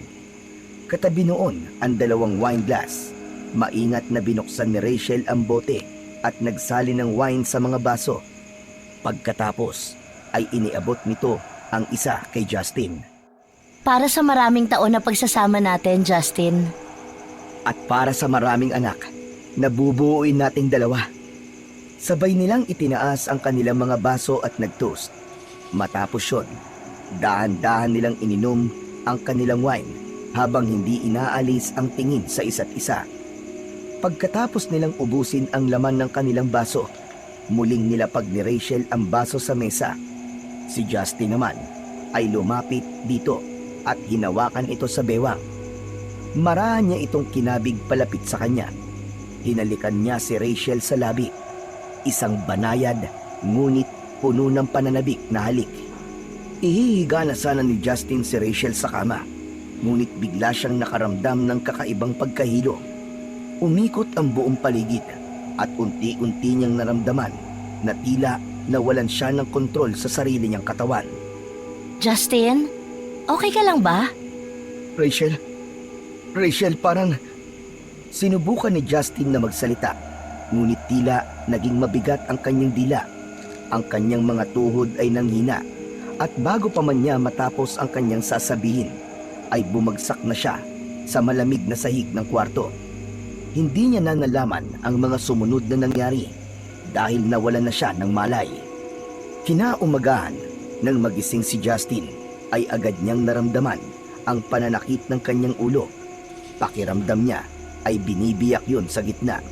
Katabi noon ang 2 wine glass. Maingat na binuksan ni Rachel ang bote at nagsali ng wine sa mga baso. Pagkatapos ay iniabot nito ang isa kay Justin. Para sa maraming taon na pagsasama natin, Justin. At para sa maraming anak na bubuuin nating 2. Sabay nilang itinaas ang kanilang mga baso at nag-toast. Matapos yun, dahan-dahan nilang ininom ang kanilang wine habang hindi inaalis ang tingin sa isa't isa. Pagkatapos nilang ubusin ang laman ng kanilang baso, muling nilapag ni Rachel ang baso sa mesa. Si Justin naman ay lumapit dito at hinawakan ito sa bewang. Marahan niya itong kinabig palapit sa kanya. Hinalikan niya si Rachel sa labi. Isang banayad, ngunit puno ng pananabik na halik. Ihihiga na sana ni Justin si Rachel sa kama, ngunit bigla siyang nakaramdam ng kakaibang pagkahilo. Umikot ang buong paligid at unti-unti niyang naramdaman na tila nawalan siya ng kontrol sa sarili niyang katawan. Justin, okay ka lang ba? Rachel, parang... Sinubukan ni Justin na magsalita, ngunit tila naging mabigat ang kanyang dila. Ang kanyang mga tuhod ay nanghina At bago pa man niya matapos ang kanyang sasabihin, ay bumagsak na siya sa malamig na sahig ng kwarto. Hindi niya na nalaman ang mga sumunod na nangyari dahil nawalan na siya ng malay. Kinaumagahan, nang magising si Justin, ay agad niyang naramdaman ang pananakit ng kanyang ulo. Pakiramdam niya ay binibiyak yun sa gitna.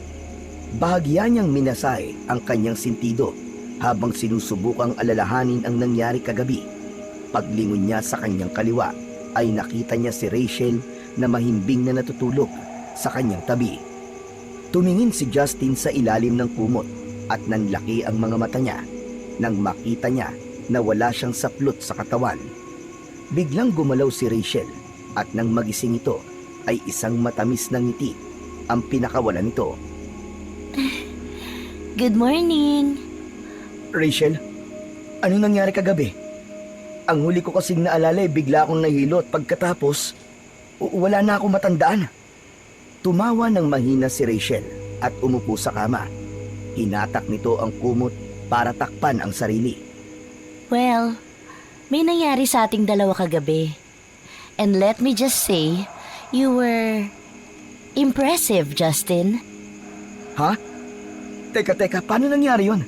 Bahagya niyang minasahe ang kanyang sentido habang sinusubukang alalahanin ang nangyari kagabi. Paglingon niya sa kanyang kaliwa ay nakita niya si Rachel na mahimbing na natutulog sa kanyang tabi. Tumingin si Justin sa ilalim ng kumot at nanlaki ang mga mata niya nang makita niya na wala siyang saplot sa katawan. Biglang gumalaw si Rachel at nang magising ito ay isang matamis na ngiti ang pinakawalan nito. Good morning. Rachel, ano nangyari kagabi? Ang huli ko kasing naalala ay bigla akong nahilo at pagkatapos, wala na akong matandaan. Tumawa ng mahina si Rachel at umupo sa kama. Hinatak nito ang kumot para takpan ang sarili. Well, may nangyari sa ating dalawa kagabi. And let me just say, you were impressive, Justin. Ha? Teka, paano nangyari yon?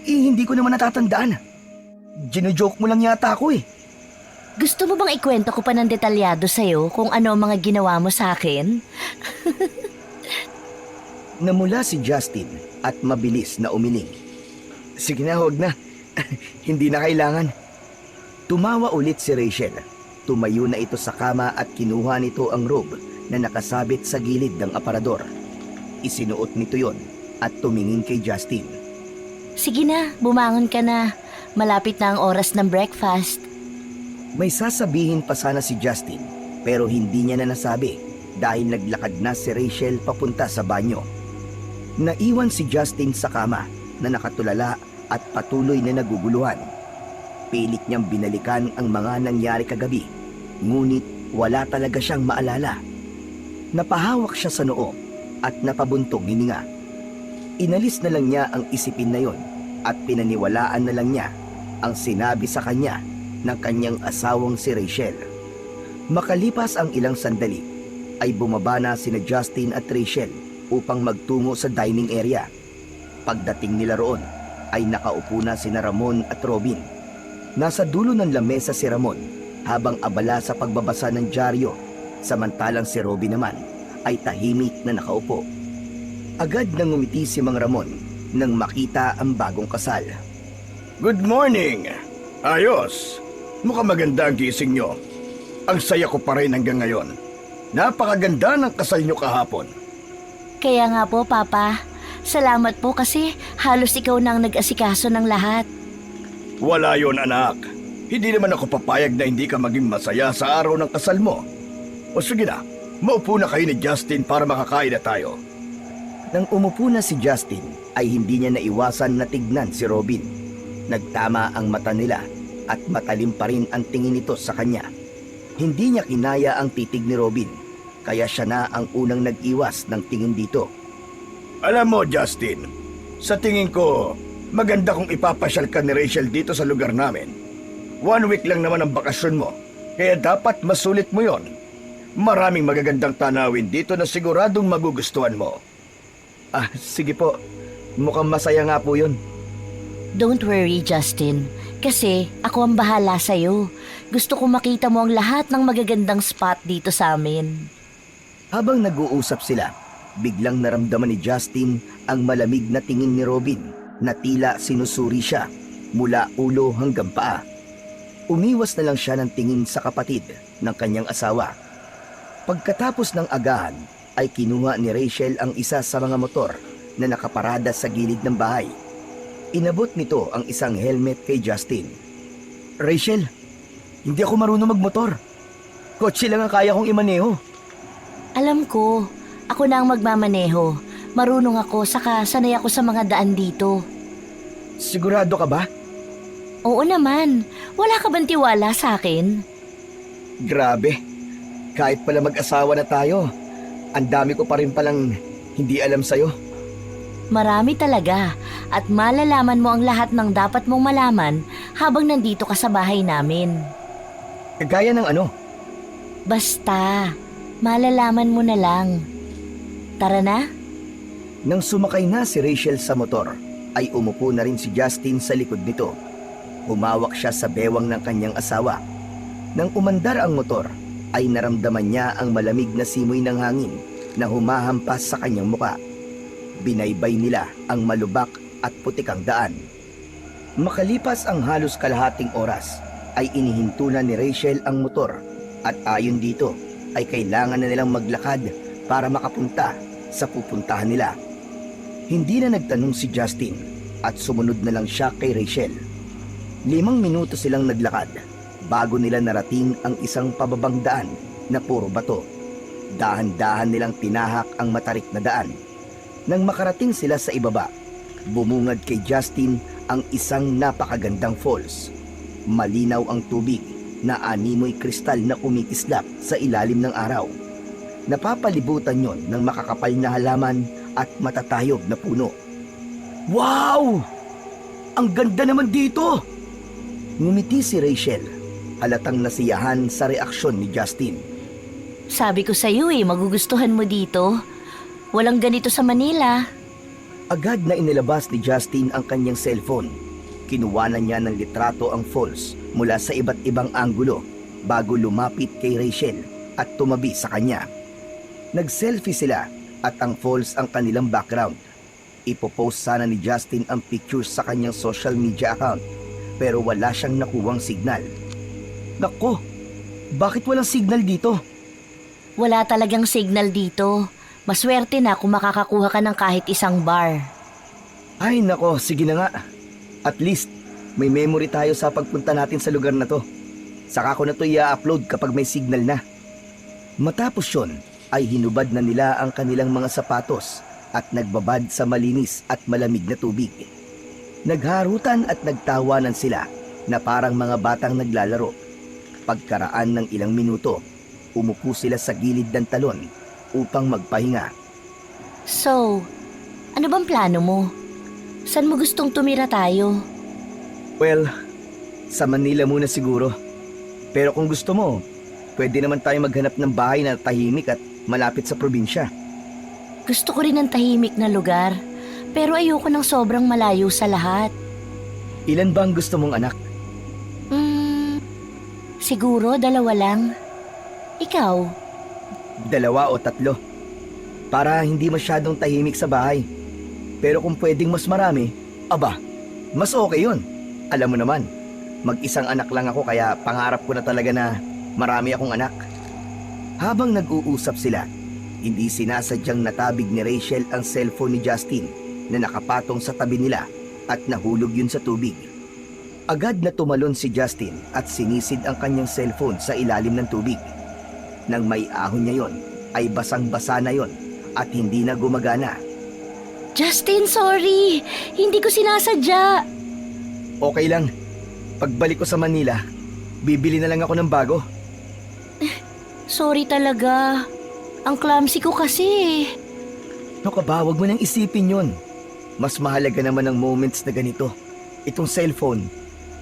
Hindi ko naman natatandaan. Gino-joke mo lang yata ako eh. Gusto mo bang ikwento ko pa ng detalyado sa'yo kung ano ang mga ginawa mo sa akin? Namula si Justin at mabilis na umiling. Sige na, huwag na. Hindi na kailangan. Tumawa ulit si Rachel. Tumayo na ito sa kama at kinuha nito ang robe na nakasabit sa gilid ng aparador. Isinuot nito yon at tumingin kay Justin. Sige na, bumangon ka na. Malapit na ang oras ng breakfast. May sasabihin pa sana si Justin pero hindi niya na nasabi dahil naglakad na si Rachel papunta sa banyo. Naiwan si Justin sa kama na nakatulala at patuloy na naguguluhan. Pilit niyang binalikan ang mga nangyari kagabi, ngunit wala talaga siyang maalala. Napahawak siya sa noo at napabuntong hininga. Inalis na lang niya ang isipin na yon at pinaniwalaan na lang niya ang sinabi sa kanya ng kanyang asawang si Rachel. Makalipas ang ilang sandali, ay bumaba na sina Justin at Rachel upang magtungo sa dining area. Pagdating nila roon, ay nakaupo na sina Ramon at Robin. Nasa dulo ng lamesa si Ramon habang abala sa pagbabasa ng dyaryo, samantalang si Robin naman ay tahimik na nakaupo. Agad nang ngumiti si Mang Ramon nang makita ang bagong kasal. Good morning! Ayos! Mukhang maganda ang gising nyo. Ang saya ko pa rin hanggang ngayon. Napakaganda ng kasal nyo kahapon. Kaya nga po, Papa. Salamat po kasi halos ikaw na ang nag-asikaso ng lahat. Wala yon, anak. Hindi naman ako papayag na hindi ka maging masaya sa araw ng kasal mo. O sige na, maupo na kayo ni Justin para makakain na tayo. Nang umupo na si Justin, ay hindi niya naiwasan na tignan si Robin. Nagtama ang mata nila at matalim pa rin ang tingin nito sa kanya. Hindi niya kinaya ang titig ni Robin, kaya siya na ang unang nag-iwas ng tingin dito. Alam mo, Justin, sa tingin ko, maganda kung ipapasyal ka ni Rachel dito sa lugar namin. 1 week lang naman ang bakasyon mo, kaya dapat masulit mo yon. Maraming magagandang tanawin dito na siguradong magugustuhan mo. Sige po. Mukhang masaya nga po yun. Don't worry, Justin. Kasi ako ang bahala sa'yo. Gusto ko makita mo ang lahat ng magagandang spot dito sa amin. Habang nag-uusap sila, biglang naramdaman ni Justin ang malamig na tingin ni Robin na tila sinusuri siya mula ulo hanggang paa. Umiwas na lang siya ng tingin sa kapatid ng kanyang asawa. Pagkatapos ng agahan, ay kinuha ni Rachel ang isa sa mga motor na nakaparada sa gilid ng bahay. Inabot nito ang isang helmet kay Justin. Rachel, hindi ako marunong magmotor. Kotse lang ang kaya kong imaneho. Alam ko, ako na ang magmamaneho. Marunong ako, saka sanay ako sa mga daan dito. Sigurado ka ba? Oo naman. Wala ka bang tiwala sa akin? Grabe. Kahit pala mag-asawa na tayo, ang dami ko pa rin palang hindi alam sa'yo. Marami talaga at malalaman mo ang lahat ng dapat mong malaman habang nandito ka sa bahay namin. Gaya ng ano? Basta, malalaman mo na lang. Tara na? Nang sumakay na si Rachel sa motor, ay umupo na rin si Justin sa likod nito. Humawak siya sa bewang ng kanyang asawa. Nang umandar ang motor, ay naramdaman niya ang malamig na simoy ng hangin na humahampas sa kanyang muka. Binaybay nila ang malubak at putikang daan. Makalipas ang halos kalahating oras, ay inihinto na ni Rachel ang motor at ayon dito ay kailangan na nilang maglakad para makapunta sa pupuntahan nila. Hindi na nagtanong si Justin at sumunod na lang siya kay Rachel. 5 minuto silang naglakad bago nila narating ang isang pababang daan na puro bato. Dahan-dahan nilang tinahak ang matarik na daan. Nang makarating sila sa ibaba, bumungad kay Justin ang isang napakagandang falls. Malinaw ang tubig na animoy kristal na kumikislap sa ilalim ng araw. Napapalibutan yon ng makakapal na halaman at matatayog na puno. Wow! Ang ganda naman dito! Ngumiti si Rachel, halatang nasiyahan sa reaksyon ni Justin. Sabi ko sa'yo magugustuhan mo dito. Walang ganito sa Manila. Agad na inilabas ni Justin ang kanyang cellphone. Kinuwanan niya ng litrato ang falls mula sa iba't ibang anggulo bago lumapit kay Rachel at tumabi sa kanya. Nag-selfie sila at ang falls ang kanilang background. Ipopost sana ni Justin ang pictures sa kanyang social media account pero wala siyang nakuwang signal. Nako, bakit walang signal dito? Wala talagang signal dito. Maswerte na kung makakakuha ka ng kahit isang bar. Ay nako, sige na nga. At least, may memory tayo sa pagpunta natin sa lugar na to. Saka ko na to i-upload kapag may signal na. Matapos yun, ay hinubad na nila ang kanilang mga sapatos at nagbabad sa malinis at malamig na tubig. Nagharutan at nagtawanan sila na parang mga batang naglalaro. Pagkaraan ng ilang minuto, umupo sila sa gilid ng talon upang magpahinga. So, ano bang plano mo? Saan mo gustong tumira tayo? Well, sa Manila muna siguro. Pero kung gusto mo, pwede naman tayo maghanap ng bahay na tahimik at malapit sa probinsya. Gusto ko rin ng tahimik na lugar, pero ayoko ng sobrang malayo sa lahat. Ilan ba ang gusto mong anak? Siguro 2 lang. Ikaw? 2 o 3. Para hindi masyadong tahimik sa bahay. Pero kung pwedeng mas marami, aba, mas okay yun. Alam mo naman, mag-isang anak lang ako kaya pangarap ko na talaga na marami akong anak. Habang nag-uusap sila, hindi sinasadyang natabig ni Rachel ang cellphone ni Justin na nakapatong sa tabi nila at nahulog yun sa tubig. Agad na tumalon si Justin at sinisid ang kanyang cellphone sa ilalim ng tubig. Nang may ahon niya yon, ay basang-basa na yon at hindi na gumagana. Justin, sorry! Hindi ko sinasadya! Okay lang, pagbalik ko sa Manila, bibili na lang ako ng bago. Sorry talaga. Ang clumsy ko kasi. Ano ka ba, wag mo nang isipin yon. Mas mahalaga naman ang moments na ganito. Itong cellphone,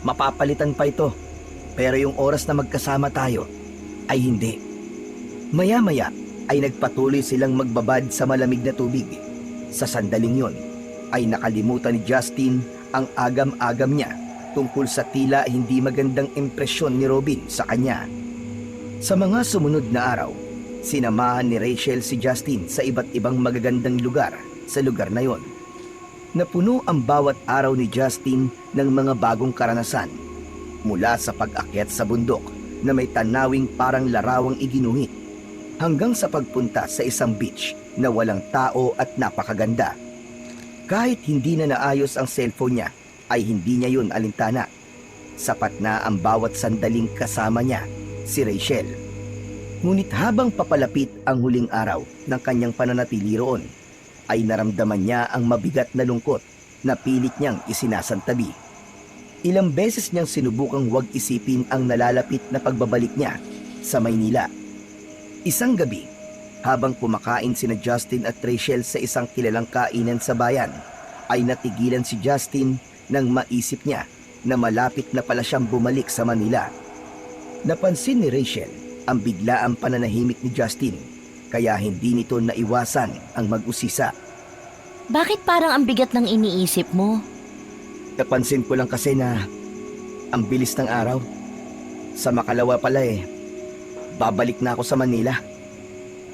mapapalitan pa ito. Pero yung oras na magkasama tayo, ay hindi. Maya-maya ay nagpatuloy silang magbabad sa malamig na tubig. Sa sandaling yon, ay nakalimutan ni Justin ang agam-agam niya tungkol sa tila hindi magandang impresyon ni Robin sa kanya. Sa mga sumunod na araw, sinamahan ni Rachel si Justin sa iba't ibang magagandang lugar sa lugar na yon. Napuno ang bawat araw ni Justin ng mga bagong karanasan, mula sa pag-akyat sa bundok na may tanawing parang larawang iginuhit, hanggang sa pagpunta sa isang beach na walang tao at napakaganda. Kahit hindi na naayos ang cellphone niya, ay hindi niya yun alintana. Sapat na ang bawat sandaling kasama niya, si Rachel. Ngunit habang papalapit ang huling araw ng kanyang pananatili roon, ay naramdaman niya ang mabigat na lungkot na pilit niyang isinasantabi. Ilang beses niyang sinubukang huwag isipin ang nalalapit na pagbabalik niya sa Maynila. Isang gabi, habang kumakain sina Justin at Rachel sa isang kilalang kainan sa bayan, ay natigilan si Justin nang maisip niya na malapit na pala siyang bumalik sa Manila. Napansin ni Rachel ang biglaang pananahimik ni Justin, kaya hindi nito naiwasan ang mag-usisa. Bakit parang ang bigat ng iniisip mo? Napansin ko lang kasi na ang bilis ng araw. Sa makalawa pala babalik na ako sa Manila.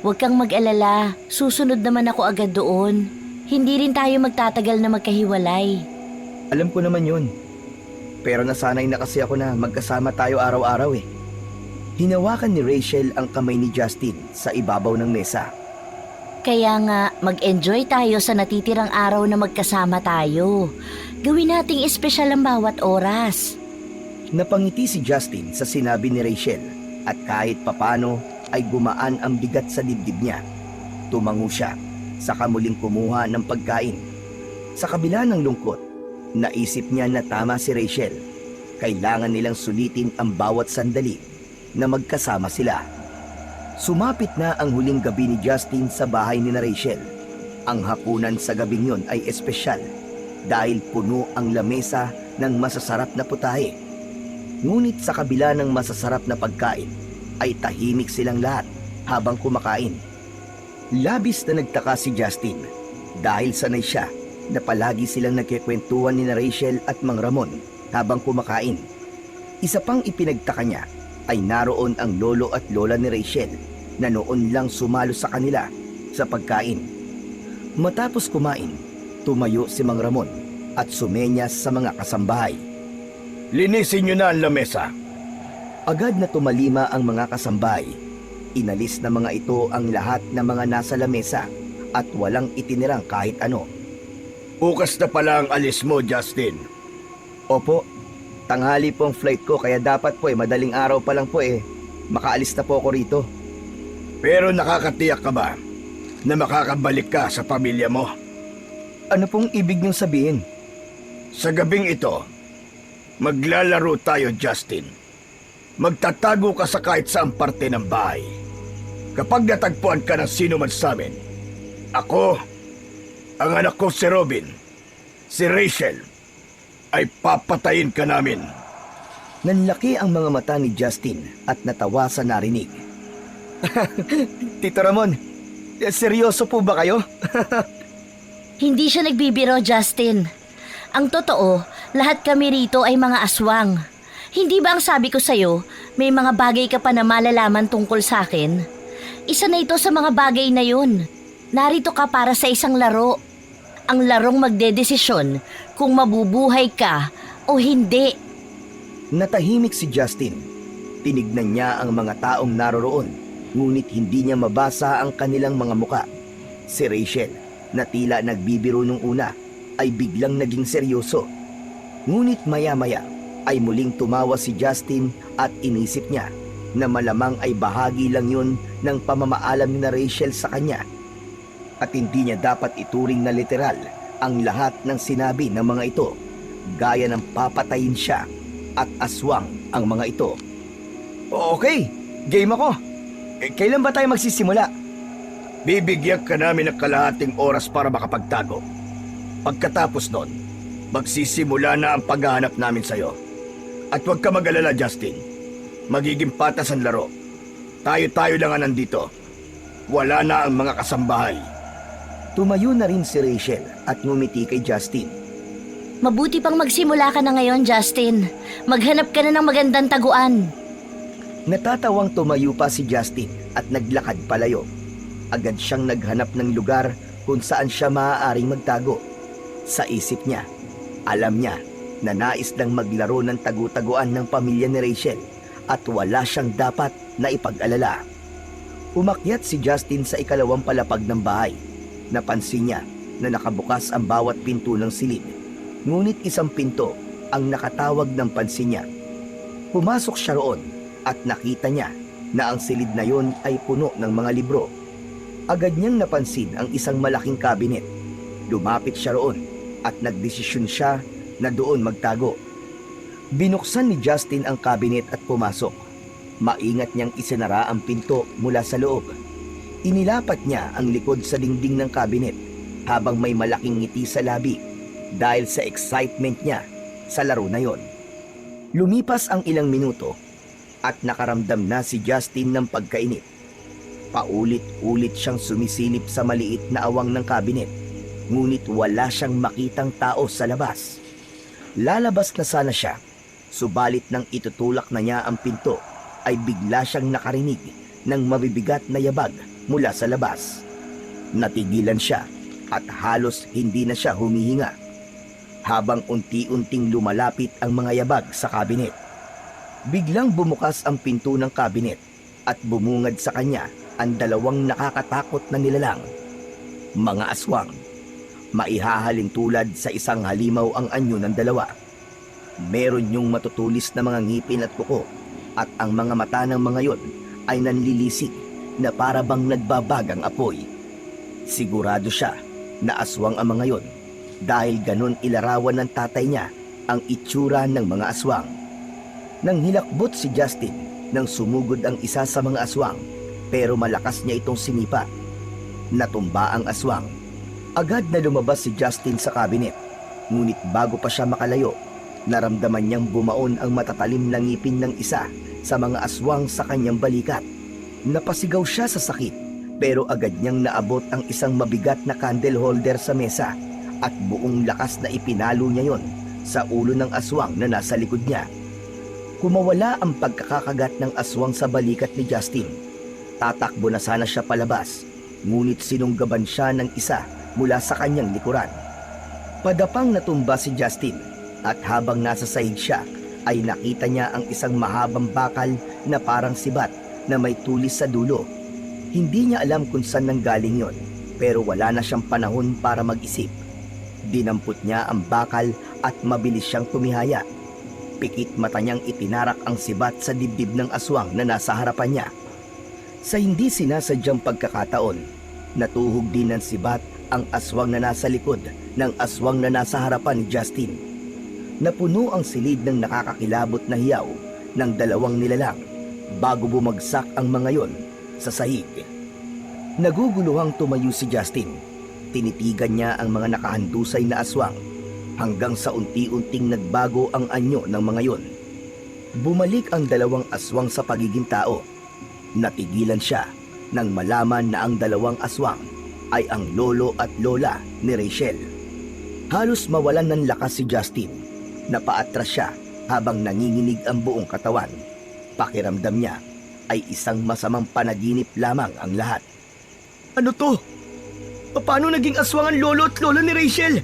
Huwag kang mag-alala, susunod naman ako agad doon. Hindi rin tayo magtatagal na magkahiwalay. Alam ko naman yun. Pero nasanay na kasi ako na magkasama tayo araw-araw Hinawakan ni Rachel ang kamay ni Justin sa ibabaw ng mesa. Kaya nga, mag-enjoy tayo sa natitirang araw na magkasama tayo. Gawin nating espesyal ang bawat oras. Napangiti si Justin sa sinabi ni Rachel at kahit papano ay gumaan ang bigat sa dibdib niya. Tumango siya, saka muling kumuha ng pagkain. Sa kabila ng lungkot, naisip niya na tama si Rachel. Kailangan nilang sulitin ang bawat sandali na magkasama sila. Sumapit na ang huling gabi ni Justin sa bahay ni Rachel. Ang hapunan sa gabing yon ay espesyal dahil puno ang lamesa ng masasarap na putahe. Ngunit sa kabila ng masasarap na pagkain, ay tahimik silang lahat habang kumakain. Labis na nagtaka si Justin dahil sanay siya na palagi silang nagkikwentuhan ni Rachel at Mang Ramon habang kumakain. Isa pang ipinagtaka niya ay naroon ang lolo at lola ni Rachel na noon lang sumalo sa kanila sa pagkain. Matapos kumain, tumayo si Mang Ramon at sumenyas sa mga kasambahay. Linisin niyo na ang lamesa. Agad na tumalima ang mga kasambahay. Inalis na mga ito ang lahat ng mga nasa lamesa at walang itinirang kahit ano. Bukas na pala ang alis mo, Justin. Opo, tanghali po ang flight ko kaya dapat po madaling araw pa lang po makaalis na po ako rito. Pero nakakatiyak ka ba na makakabalik ka sa pamilya mo? Ano pong ibig niyong sabihin? Sa gabing ito, maglalaro tayo, Justin. Magtatago ka sa kahit saang parte ng bahay. Kapag natagpuan ka ng sino man sa amin, ako, ang anak ko si Robin, si Rachel, ay papatayin ka namin. Nanlaki ang mga mata ni Justin at natawa sa narinig. Tito Ramon, seryoso po ba kayo? Hindi siya nagbibiro, Justin. Ang totoo, lahat kami rito ay mga aswang. Hindi ba ang sabi ko sa'yo, may mga bagay ka pa na malalaman tungkol sa akin? Isa na ito sa mga bagay na yun. Narito ka para sa isang laro. Ang larong magdedesisyon kung mabubuhay ka o hindi. Natahimik si Justin. Tinignan niya ang mga taong naroroon, ngunit hindi niya mabasa ang kanilang mga muka. Si Rachel, na tila nagbibiro nung una, ay biglang naging seryoso. Ngunit maya-maya ay muling tumawa si Justin at inisip niya na malamang ay bahagi lang yun ng pamamaalam ni Rachel sa kanya. At hindi niya dapat ituring na literal ang lahat ng sinabi ng mga ito, gaya ng papatayin siya at aswang ang mga ito. Okay, game ako. Kailan ba tayo magsisimula? Bibigyan ka namin ng kalahating oras para makapagtago. Pagkatapos nun, magsisimula na ang paghahanap namin sa'yo. At huwag ka mag-alala, Justin. Magiging patas ang laro. Tayo-tayo lang ang nandito. Wala na ang mga kasambahay. Tumayo na rin si Rachel at ngumiti kay Justin. Mabuti pang magsimula ka na ngayon, Justin. Maghanap ka na ng magandang taguan. Natatawang tumayo pa si Justin at naglakad palayo. Agad siyang naghanap ng lugar kung saan siya maaaring magtago. Sa isip niya, alam niya na nais lang maglaro ng tagu-taguan ng pamilya ni Rachel at wala siyang dapat na ipag-alala. Umakyat si Justin sa ikalawang palapag ng bahay. Napansin niya na nakabukas ang bawat pinto ng silid. Ngunit isang pinto ang nakatawag ng pansin niya. Pumasok siya roon at nakita niya na ang silid na yon ay puno ng mga libro. Agad niyang napansin ang isang malaking kabinet. Lumapit siya roon at nagdesisyon siya na doon magtago. Binuksan ni Justin ang kabinet at pumasok. Maingat niyang isinara ang pinto mula sa loob. Inilapat niya ang likod sa dingding ng kabinet habang may malaking ngiti sa labi dahil sa excitement niya sa laro na yon. Lumipas ang ilang minuto at nakaramdam na si Justin ng pagkainip. Paulit-ulit siyang sumisilip sa maliit na awang ng kabinet, ngunit wala siyang makitang tao sa labas. Lalabas na sana siya, subalit nang itutulak na niya ang pinto, ay bigla siyang nakarinig ng mabibigat na yabag mula sa labas. Natigilan siya at halos hindi na siya humihinga, habang unti-unting lumalapit ang mga yabag sa kabinet. Biglang bumukas ang pinto ng kabinet at bumungad sa kanya ang dalawang nakakatakot na nilalang. Mga aswang. Maihahalin tulad sa isang halimaw ang anyo ng dalawa. Meron yung matutulis na mga ngipin at kuko, at ang mga mata ng mga yon ay nanlilisik na para bang nagbabagang apoy. Sigurado siya na aswang ang mga yon dahil ganon ilarawan ng tatay niya ang itsura ng mga aswang. Nang hilakbot si Justin nang sumugod ang isa sa mga aswang, pero malakas niya itong sinipa. Natumba ang aswang. Agad na lumabas si Justin sa kabinet, ngunit bago pa siya makalayo, naramdaman niyang bumaon ang matatalim na ngipin ng isa sa mga aswang sa kanyang balikat. Napasigaw siya sa sakit, pero agad niyang naabot ang isang mabigat na candle holder sa mesa at buong lakas na ipinalo niya yon sa ulo ng aswang na nasa likod niya. Kumawala ang pagkakakagat ng aswang sa balikat ni Justin. Tatakbo na sana siya palabas, ngunit sinunggaban siya ng isa mula sa kanyang likuran. Padapang natumba si Justin at habang nasa sahig siya ay nakita niya ang isang mahabang bakal na parang sibat na may tulis sa dulo. Hindi niya alam kung saan nanggaling yon, pero wala na siyang panahon para mag-isip. Dinampot niya ang bakal at mabilis siyang tumihaya. Pikit mata niyang itinarak ang sibat sa dibdib ng aswang na nasa harapan niya. Sa hindi sinasadyang pagkakataon, natuhog din ng sibat ang aswang na nasa likod ng aswang na nasa harapan ni Justin. Napuno ang silid ng nakakakilabot na hiyaw ng dalawang nilalang bago bumagsak ang mga yon sa sahig. Naguguluhang tumayo si Justin. Tinitigan niya ang mga nakahandusay na aswang hanggang sa unti-unting nagbago ang anyo ng mga yon. Bumalik ang dalawang aswang sa pagiging tao. Natigilan siya nang malaman na ang dalawang aswang ay ang lolo at lola ni Rachel. Halos mawalan ng lakas si Justin. Napaatras siya habang nanginginig ang buong katawan. Pakiramdam niya ay isang masamang panaginip lamang ang lahat. Ano to? Paano naging aswang ang lolo at lola ni Rachel?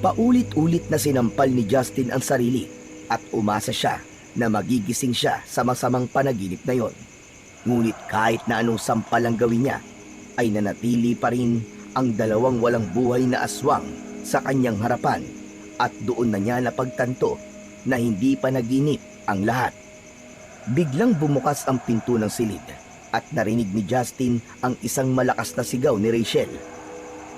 Paulit-ulit na sinampal ni Justin ang sarili at umasa siya na magigising siya sa masamang panaginip na yon. Ngunit kahit na anong sampal ang gawin niya, ay nanatili pa rin ang dalawang walang buhay na aswang sa kanyang harapan at doon na niya napagtanto na hindi pa naginip ang lahat. Biglang bumukas ang pinto ng silid at narinig ni Justin ang isang malakas na sigaw ni Rachel.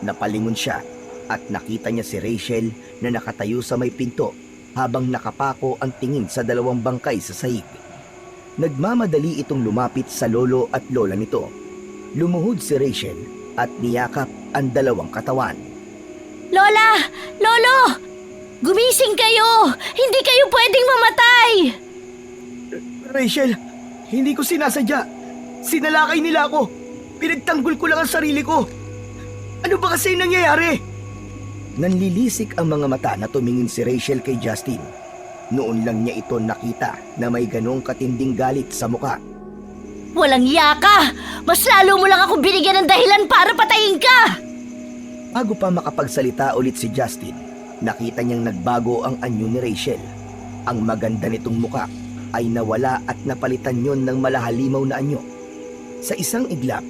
Napalingon siya at nakita niya si Rachel na nakatayo sa may pinto habang nakapako ang tingin sa dalawang bangkay sa sahig. Nagmamadali itong lumapit sa lolo at lola nito. Lumuhod si Rachel at niyakap ang dalawang katawan. Lola! Lolo! Gumising kayo! Hindi kayo pwedeng mamatay! Rachel, hindi ko sinasadya. Sinalakay nila ako. Pinagtanggol ko lang ang sarili ko. Ano ba kasi nangyayari? Nanlilisik ang mga mata na tumingin si Rachel kay Justin. Noon lang niya ito nakita na may ganong katinding galit sa muka. Walang yaka! Mas lalo mo lang ako binigyan ng dahilan para patayin ka! Bago pa makapagsalita ulit si Justin, nakita niyang nagbago ang anyo ni Rachel. Ang maganda nitong muka ay nawala at napalitan yon ng malahalimaw na anyo. Sa isang iglap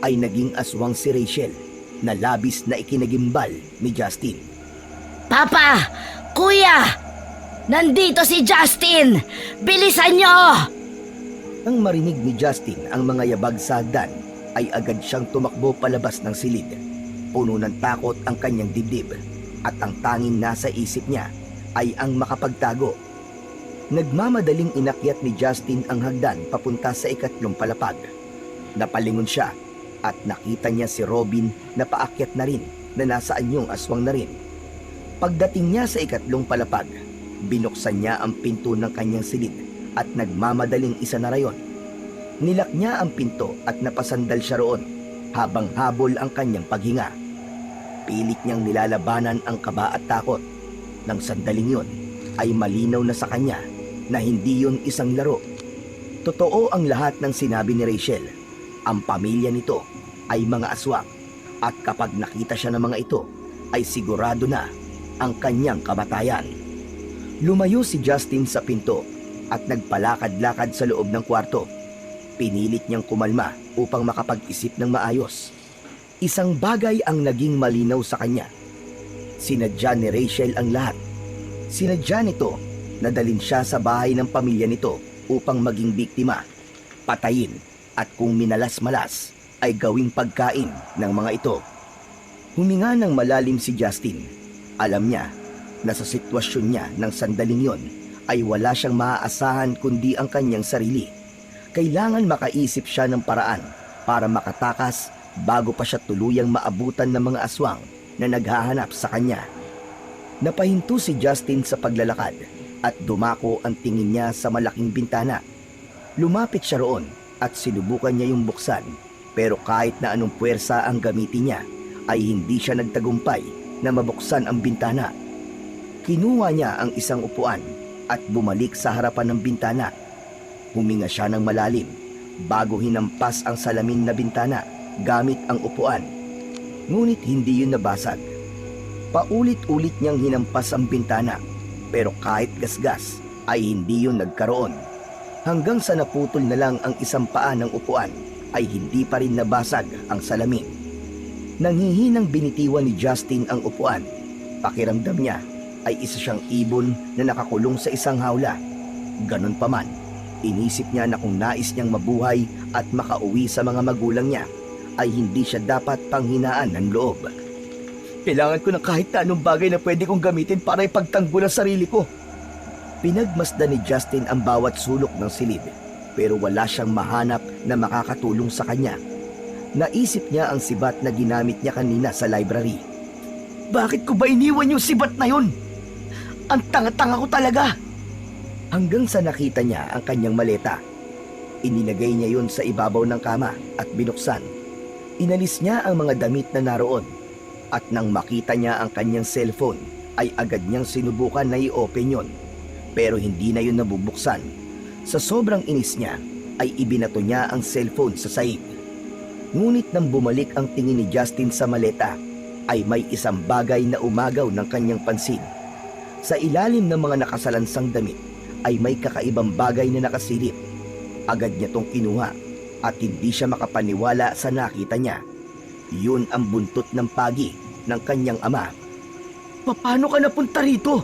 ay naging aswang si Rachel na labis na ikinagimbal ni Justin. Papa! Kuya! Nandito si Justin! Bilisan niyo! Nang marinig ni Justin ang mga yabag sa hagdan, ay agad siyang tumakbo palabas ng silid. Puno ng takot ang kanyang dibdib at ang tanging nasa isip niya ay ang makapagtago. Nagmamadaling inakyat ni Justin ang hagdan papunta sa ikatlong palapag. Napalingon siya at nakita niya si Robin na paakyat na rin na nasa anyong aswang na rin. Pagdating niya sa ikatlong palapag, Binuksan niya ang pinto ng kanyang silid at nagmamadaling isa na rayon. Nilak niya ang pinto at napasandal siya roon habang habol ang kanyang paghinga. Pilit niyang nilalabanan ang kaba at takot. Nang sandaling yon ay malinaw na sa kanya na hindi yon isang laro. Totoo ang lahat ng sinabi ni Rachel. Ang pamilya nito ay mga aswang at kapag nakita siya ng mga ito ay sigurado na ang kanyang kamatayan. Lumayo si Justin sa pinto at nagpalakad-lakad sa loob ng kwarto. Pinilit niyang kumalma upang makapag-isip ng maayos. Isang bagay ang naging malinaw sa kanya. Sinadya ni Rachel ang lahat. Sinadya nito na dalhin siya sa bahay ng pamilya nito upang maging biktima, patayin at kung minalas-malas ay gawing pagkain ng mga ito. Huminga ng malalim si Justin. Alam niya na sa sitwasyon niya ng sandaling yon ay wala siyang maaasahan kundi ang kanyang sarili. Kailangan makaisip siya ng paraan para makatakas bago pa siya tuluyang maabutan ng mga aswang na naghahanap sa kanya. Napahinto si Justin sa paglalakad at dumako ang tingin niya sa malaking bintana. Lumapit siya roon at sinubukan niya yung buksan, pero kahit na anong puwersa ang gamitin niya ay hindi siya nagtagumpay na mabuksan ang bintana. Kinuha niya ang isang upuan at bumalik sa harapan ng bintana. Huminga siya ng malalim bago hinampas ang salamin na bintana gamit ang upuan. Ngunit hindi yun nabasag. Paulit-ulit niyang hinampas ang bintana, pero kahit gasgas ay hindi yun nagkaroon. Hanggang sa naputol na lang ang isang paa ng upuan ay hindi pa rin nabasag ang salamin. Nanghihinang binitiwan ni Justin ang upuan. Pakiramdam niya ay isa siyang ibon na nakakulong sa isang hawla. Ganon pa man, inisip niya na kung nais niyang mabuhay at makauwi sa mga magulang niya, ay hindi siya dapat panghinaan ng loob. Kailangan ko ng kahit na anong bagay na pwede kong gamitin para ipagtanggol ang sarili ko. Pinagmasdan ni Justin ang bawat sulok ng silid, pero wala siyang mahanap na makakatulong sa kanya. Naisip niya ang sibat na ginamit niya kanina sa library. Bakit ko ba iniwan yung sibat na yun? Ang tanga-tanga ko talaga! Hanggang sa nakita niya ang kanyang maleta. Inilagay niya yun sa ibabaw ng kama at binuksan. Inalis niya ang mga damit na naroon. At nang makita niya ang kanyang cellphone, ay agad niyang sinubukan na i-open yun. Pero hindi na yun nabubuksan. Sa sobrang inis niya, ay ibinato niya ang cellphone sa sahig. Ngunit nang bumalik ang tingin ni Justin sa maleta, ay may isang bagay na umagaw ng kanyang pansin. Sa ilalim ng mga nakasalansang damit, ay may kakaibang bagay na nakasilip. Agad niya tong kinuha at hindi siya makapaniwala sa nakita niya. Yun ang buntot ng pagi ng kanyang ama. Paano ka napunta rito?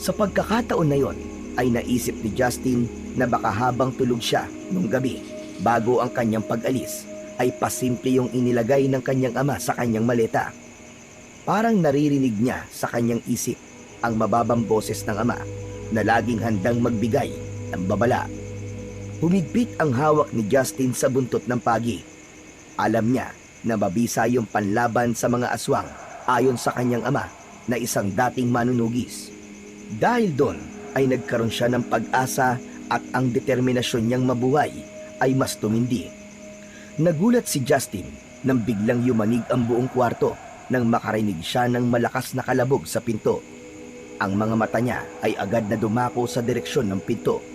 Sa pagkakataon na yon, ay naisip ni Justin na baka habang tulog siya nung gabi, bago ang kanyang pag-alis, ay pasimple yung inilagay ng kanyang ama sa kanyang maleta. Parang naririnig niya sa kanyang isip ang mababang boses ng ama na laging handang magbigay ng babala. Humigpit ang hawak ni Justin sa buntot ng pagi. Alam niya na mabisa yung panlaban sa mga aswang ayon sa kanyang ama na isang dating manunugis. Dahil doon ay nagkaroon siya ng pag-asa at ang determinasyon niyang mabuhay ay mas tumindi. Nagulat si Justin nang biglang yumanig ang buong kwarto nang makarinig siya ng malakas na kalabog sa pinto. Ang mga mata niya ay agad na dumako sa direksyon ng pinto.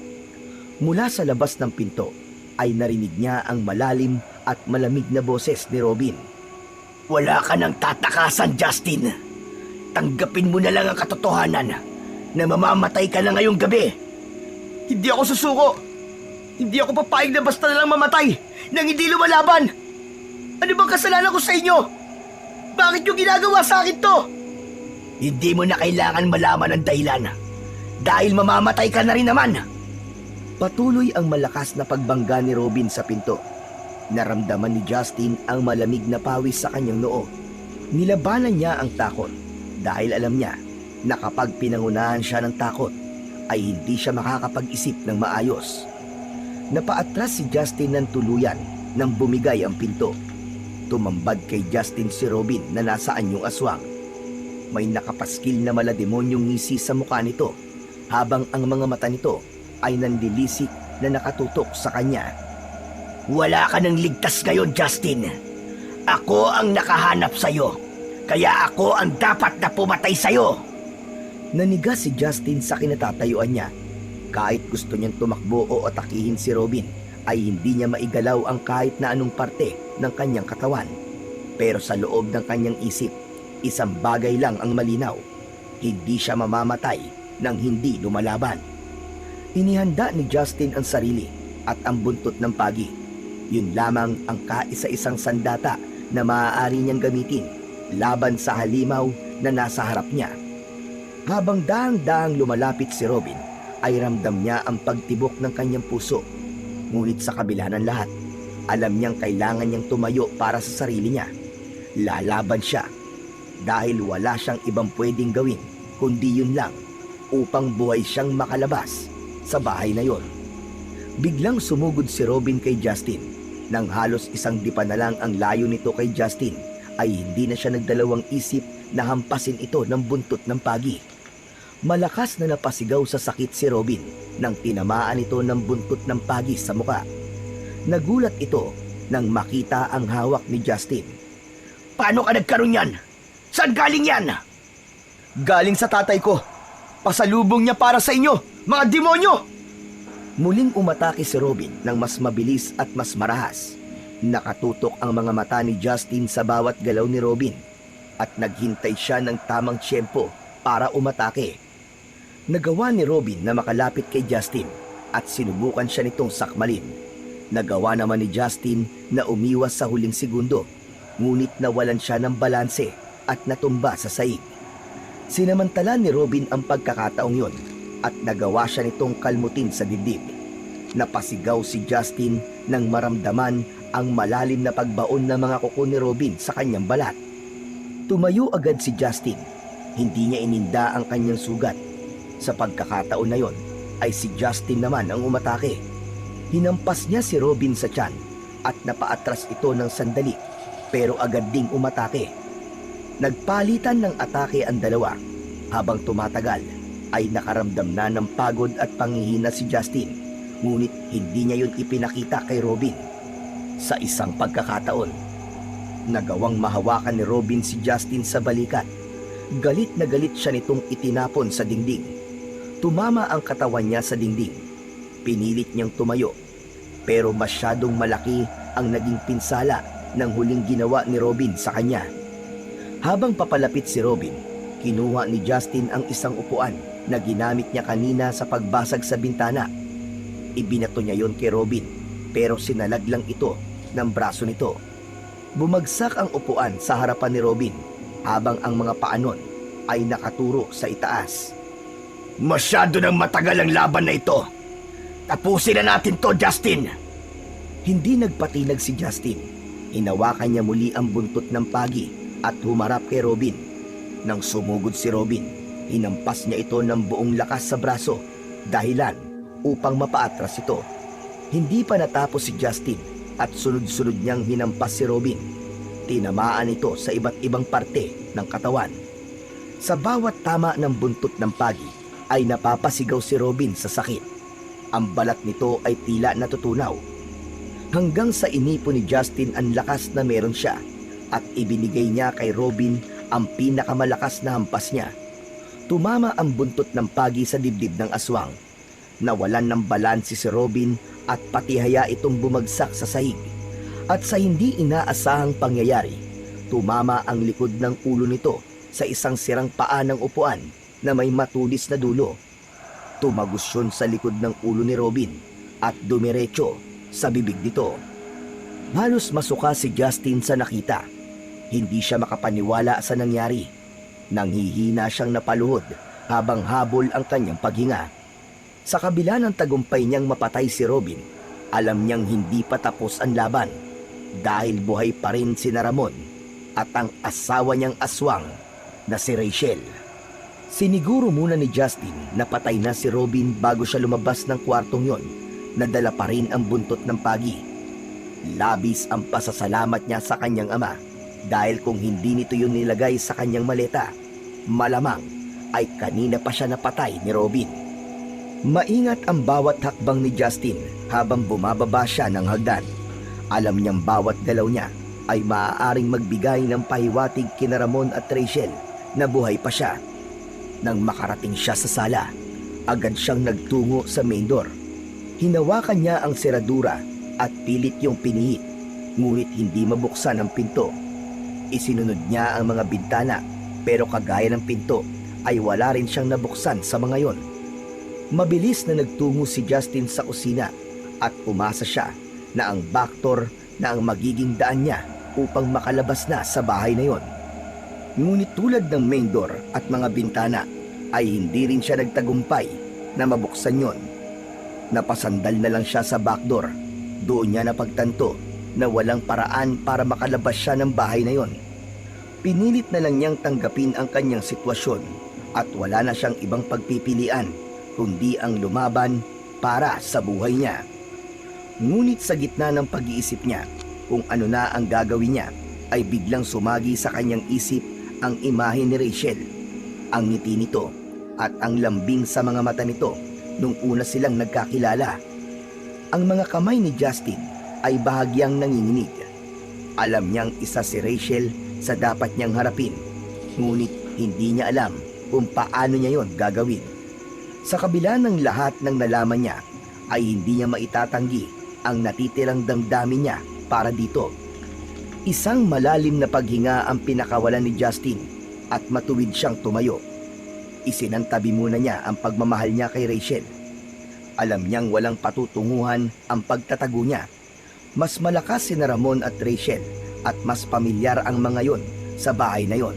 Mula sa labas ng pinto ay narinig niya ang malalim at malamig na boses ni Robin. Wala ka nang tatakasan, Justin. Tanggapin mo na lang ang katotohanan na mamamatay ka na ngayong gabi. Hindi ako susuko. Hindi ako papayag na basta na lang mamatay nang hindi lumalaban. Ano bang kasalanan ko sa inyo? Bakit nyo ginagawa sa akin to? Hindi mo na kailangan malaman ang dahilan dahil mamamatay ka na rin naman. Patuloy ang malakas na pagbangga ni Robin sa pinto. Naramdaman ni Justin ang malamig na pawis sa kanyang noo. Nilabanan niya ang takot dahil alam niya na kapag pinangunahan siya ng takot ay hindi siya makakapag-isip ng maayos. Napaatras si Justin ng tuluyan nang bumigay ang pinto. Tumambad kay Justin si Robin na nasa anyong aswang. May nakapaskil na malademonyong ngisi sa mukha nito habang ang mga mata nito ay nanlilisik na nakatutok sa kanya. Wala ka nang ligtas ngayon, Justin. Ako ang nakahanap sa'yo, kaya ako ang dapat na pumatay sa'yo. Naniga si Justin sa kinatatayuan niya. Kahit gusto niyang tumakbo o atakihin si Robin, ay hindi niya maigalaw ang kahit na anong parte ng kanyang katawan. Pero sa loob ng kanyang isip, isang bagay lang ang malinaw. Hindi siya mamamatay nang hindi lumalaban. Inihanda ni Justin ang sarili at ang buntot ng pagi. Yun lamang ang kaisa-isang sandata na maaari niyang gamitin laban sa halimaw na nasa harap niya. Habang daang-daang lumalapit si Robin, ay ramdam niya ang pagtibok ng kanyang puso. Ngunit sa kabila ng lahat, alam niyang kailangan niyang tumayo para sa sarili niya. Lalaban siya dahil wala siyang ibang pwedeng gawin kundi yun lang upang buhay siyang makalabas sa bahay na yon. Biglang sumugod si Robin kay Justin. Nang halos isang dipa na lang ang layo nito kay Justin, ay hindi na siya nagdalawang isip na hampasin ito ng buntot ng pagi. Malakas na napasigaw sa sakit si Robin nang tinamaan ito ng buntot ng pagi sa muka. Nagulat ito nang makita ang hawak ni Justin. Paano ka nagkaroon yan? Saan galing yan? Galing sa tatay ko. Pasalubong niya para sa inyo, mga demonyo! Muling umatake si Robin ng mas mabilis at mas marahas. Nakatutok ang mga mata ni Justin sa bawat galaw ni Robin at naghintay siya ng tamang tiyempo para umatake. Nagawa ni Robin na makalapit kay Justin at sinubukan siya nitong sakmalin. Nagawa naman ni Justin na umiwas sa huling segundo, ngunit nawalan siya ng balanse at natumba sa saig. Sinamantala ni Robin ang pagkakataong yon at nagawa siya nitong kalmutin sa dibdib. Napasigaw si Justin nang maramdaman ang malalim na pagbaon ng mga kuko ni Robin sa kanyang balat. Tumayo agad si Justin. Hindi niya ininda ang kanyang sugat. Sa pagkakataon na yon ay si Justin naman ang umatake. Hinampas niya si Robin sa tiyan at napaatras ito ng sandali, pero agad ding umatake. Nagpalitan ng atake ang dalawa. Habang tumatagal ay nakaramdam na ng pagod at panghihina si Justin, ngunit hindi niya yun ipinakita kay Robin. Sa isang pagkakataon, nagawang mahawakan ni Robin si Justin sa balikat. Galit na galit siya nitong itinapon sa dingding. Tumama ang katawan niya sa dingding. Pinilit niyang tumayo, pero masyadong malaki ang naging pinsala ng huling ginawa ni Robin sa kanya. Habang papalapit si Robin, kinuha ni Justin ang isang upuan na ginamit niya kanina sa pagbasag sa bintana. Ibinato niya yon kay Robin, pero sinalag lang ito ng braso nito. Bumagsak ang upuan sa harapan ni Robin, habang ang mga paanon ay nakaturo sa itaas. Masyado nang matagal ang laban na ito. Tapusin na natin to, Justin! Hindi nagpatinag si Justin. Hinawakan niya muli ang buntot ng pagi at humarap kay Robin. Nang sumugod si Robin, hinampas niya ito ng buong lakas sa braso, dahilan upang mapaatras ito. Hindi pa natapos si Justin at sunod-sunod niyang hinampas si Robin. Tinamaan ito sa iba't ibang parte ng katawan. Sa bawat tama ng buntot ng pagi ay napapasigaw si Robin sa sakit. Ang balat nito ay tila natutunaw. Hanggang sa inipo ni Justin ang lakas na meron siya at ibinigay niya kay Robin ang pinakamalakas na hampas niya. Tumama ang buntot ng pagi sa dibdib ng aswang. Nawalan ng balanse si Robin at patihaya itong bumagsak sa sahig. At sa hindi inaasahang pangyayari, tumama ang likod ng ulo nito sa isang sirang paa ng upuan na may matulis na dulo. Tumagos yun sa likod ng ulo ni Robin at dumiretso sa bibig nito. Halos masuka si Justin sa nakita. Hindi siya makapaniwala sa nangyari. Nanghihina siyang napaluhod habang habol ang kanyang paghinga. Sa kabila ng tagumpay niyang mapatay si Robin, alam niyang hindi pa tapos ang laban dahil buhay pa rin si Ramon at ang asawa niyang aswang na si Rachel. Siniguro muna ni Justin na patay na si Robin bago siya lumabas ng kwartong yon. Nadala pa rin ang buntot ng pagi. Labis ang pasasalamat niya sa kanyang ama dahil kung hindi nito yun nilagay sa kanyang maleta, malamang ay kanina pa siya napatay ni Robin. Maingat ang bawat hakbang ni Justin habang bumababa siya ng hagdan. Alam niyang bawat galaw niya ay maaaring magbigay ng pahiwatig kina Ramon at Rachel na buhay pa siya. Nang makarating siya sa sala, agad siyang nagtungo sa main door. Hinawakan niya ang seradura at pilit yung pinihit, ngunit hindi mabuksan ang pinto. Isinunod niya ang mga bintana, pero kagaya ng pinto ay wala rin siyang nabuksan sa mga yon. Mabilis na nagtungo si Justin sa kusina at umasa siya na ang back door na ang magiging daan niya upang makalabas na sa bahay na yon. Ngunit tulad ng main door at mga bintana ay hindi rin siya nagtagumpay na mabuksan yon. Napasandal na lang siya sa back door. Doon niya napagtanto na walang paraan para makalabas siya ng bahay na yon. Pinilit na lang niyang tanggapin ang kanyang sitwasyon at wala na siyang ibang pagpipilian kundi ang lumaban para sa buhay niya. Ngunit sa gitna ng pag-iisip niya kung ano na ang gagawin niya, ay biglang sumagi sa kanyang isip ang imahe ni Rachel, ang ngiti nito at ang lambing sa mga mata nito nung una silang nagkakilala. Ang mga kamay ni Justin ay bahagyang nanginginig. Alam niyang isa si Rachel sa dapat niyang harapin, ngunit hindi niya alam kung paano niya yon gagawin. Sa kabila ng lahat ng nalaman niya, ay hindi niya maitatanggi ang natitirang damdamin niya para dito. Isang malalim na paghinga ang pinakawalan ni Justin at matuwid siyang tumayo. Isinantabi muna niya ang pagmamahal niya kay Rachel. Alam niyang walang patutunguhan ang pagtatago niya. Mas malakas si Ramon at Rachel at mas pamilyar ang mga yon sa bahay na yon.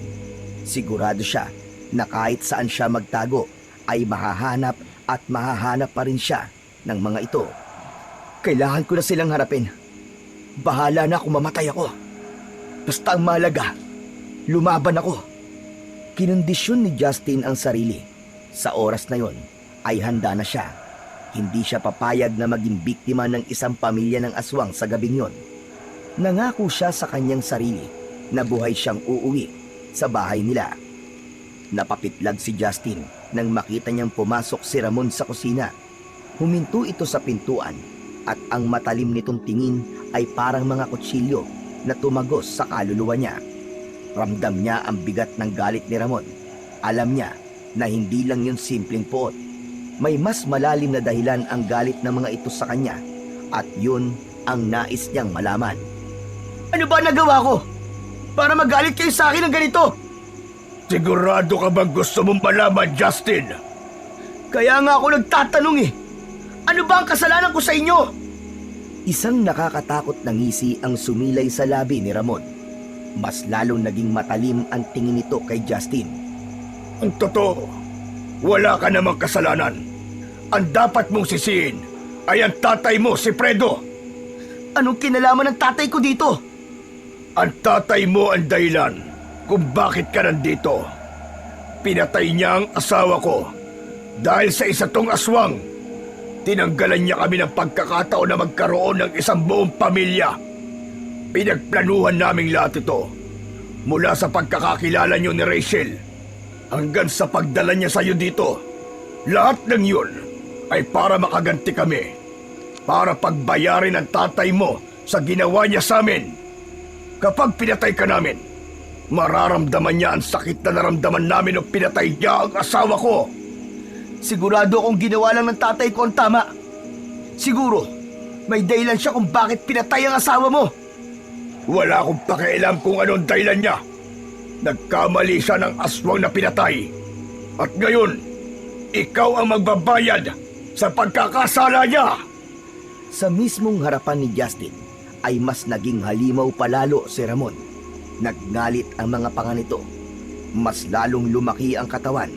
Sigurado siya na kahit saan siya magtago ay mahahanap at mahahanap pa rin siya ng mga ito. Kailangan ko na silang harapin. Bahala na kung mamatay ako. Basta ang mahalaga, lumaban ako. Kinondisyon ni Justin ang sarili. Sa oras na yon ay handa na siya. Hindi siya papayag na maging biktima ng isang pamilya ng aswang sa gabing yon. Nangako siya sa kanyang sarili na buhay siyang uuwi sa bahay nila. Napapitlag si Justin nang makita niyang pumasok si Ramon sa kusina. Huminto ito sa pintuan at ang matalim nitong tingin ay parang mga kutsilyo na tumagos sa kaluluwa niya. Ramdam niya ang bigat ng galit ni Ramon. Alam niya na hindi lang yun simpleng puot. May mas malalim na dahilan ang galit ng mga ito sa kanya at yun ang nais niyang malaman. Ano ba nagawa ko para magalit kayo sa akin ng ganito? Sigurado ka bang gusto mong malaman, Justin? Kaya nga ako nagtatanong eh. Ano ba ang kasalanan ko sa inyo? Isang nakakatakot na ngisi ang sumilay sa labi ni Ramon. Mas lalong naging matalim ang tingin nito kay Justin. Ang totoo, wala ka namang kasalanan. Ang dapat mong sisihin ay ang tatay mo, si Fredo. Anong kinalaman ng tatay ko dito? Ang tatay mo ang dahilan kung bakit ka nandito. Pinatay niya ang asawa ko dahil sa isa tong aswang. Tinanggalan niya kami ng pagkakataon na magkaroon ng isang buong pamilya. Pinagplanuhan naming lahat ito. Mula sa pagkakakilala niyo ni Rachel hanggang sa pagdala niya sa iyo dito. Lahat ng yun ay para makaganti kami. Para pagbayarin ang tatay mo sa ginawa niya sa amin. Kapag pinatay ka namin, mararamdaman niya ang sakit na naramdaman namin nung pinatay niya ang asawa ko. Sigurado akong ginawa lang ng tatay ko ang tama. Siguro, may dahilan siya kung bakit pinatay ang asawa mo. Wala akong pakialam kung anong dahilan niya. Nagkamali siya ng aswang na pinatay. At ngayon, ikaw ang magbabayad sa pagkakasala niya. Sa mismong harapan ni Justin, ay mas naging halimaw palalo si Ramon. Nagngalit ang mga panga nito. Mas lalong lumaki ang katawan,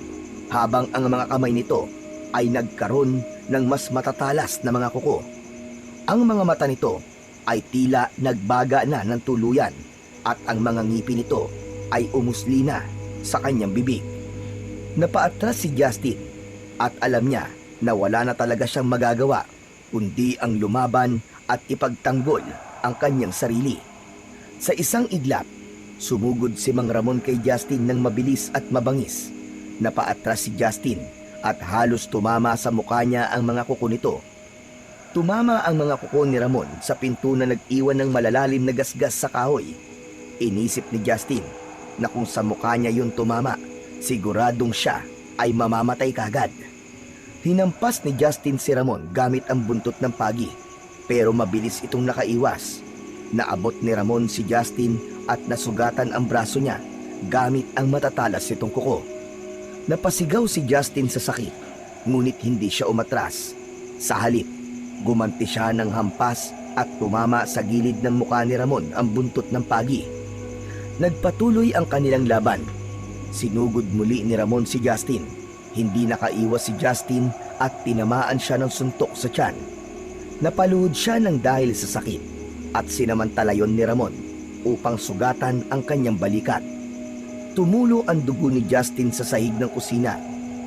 habang ang mga kamay nito ay nagkaroon ng mas matatalas na mga kuko. Ang mga mata nito ay tila nagbaga na ng tuluyan at ang mga ngipin nito ay umusli na sa kanyang bibig. Napaatras si Justin at alam niya na wala na talaga siyang magagawa kundi ang lumaban at ipagtanggol ang kanyang sarili. Sa isang iglap, sumugod si Mang Ramon kay Justin ng mabilis at mabangis. Napaatras si Justin at halos tumama sa mukha niya ang mga kuko nito. Tumama ang mga kuko ni Ramon sa pinto na nag-iwan ng malalalim na gasgas sa kahoy. Inisip ni Justin na kung sa mukha niya yun tumama, siguradong siya ay mamamatay kagad. Hinampas ni Justin si Ramon gamit ang buntot ng pagi, pero mabilis itong nakaiwas. Naabot ni Ramon si Justin at nasugatan ang braso niya gamit ang matatalas nitong kuko. Napasigaw si Justin sa sakit, ngunit hindi siya umatras. Sa halip, gumanti siya ng hampas at tumama sa gilid ng mukha ni Ramon ang buntot ng pagi. Nagpatuloy ang kanilang laban. Sinugod muli ni Ramon si Justin. Hindi nakaiwas si Justin at tinamaan siya ng suntok sa tiyan. Napaluhod siya ng dahil sa sakit at sinamantala yon ni Ramon upang sugatan ang kanyang balikat. Tumulo ang dugo ni Justin sa sahig ng kusina,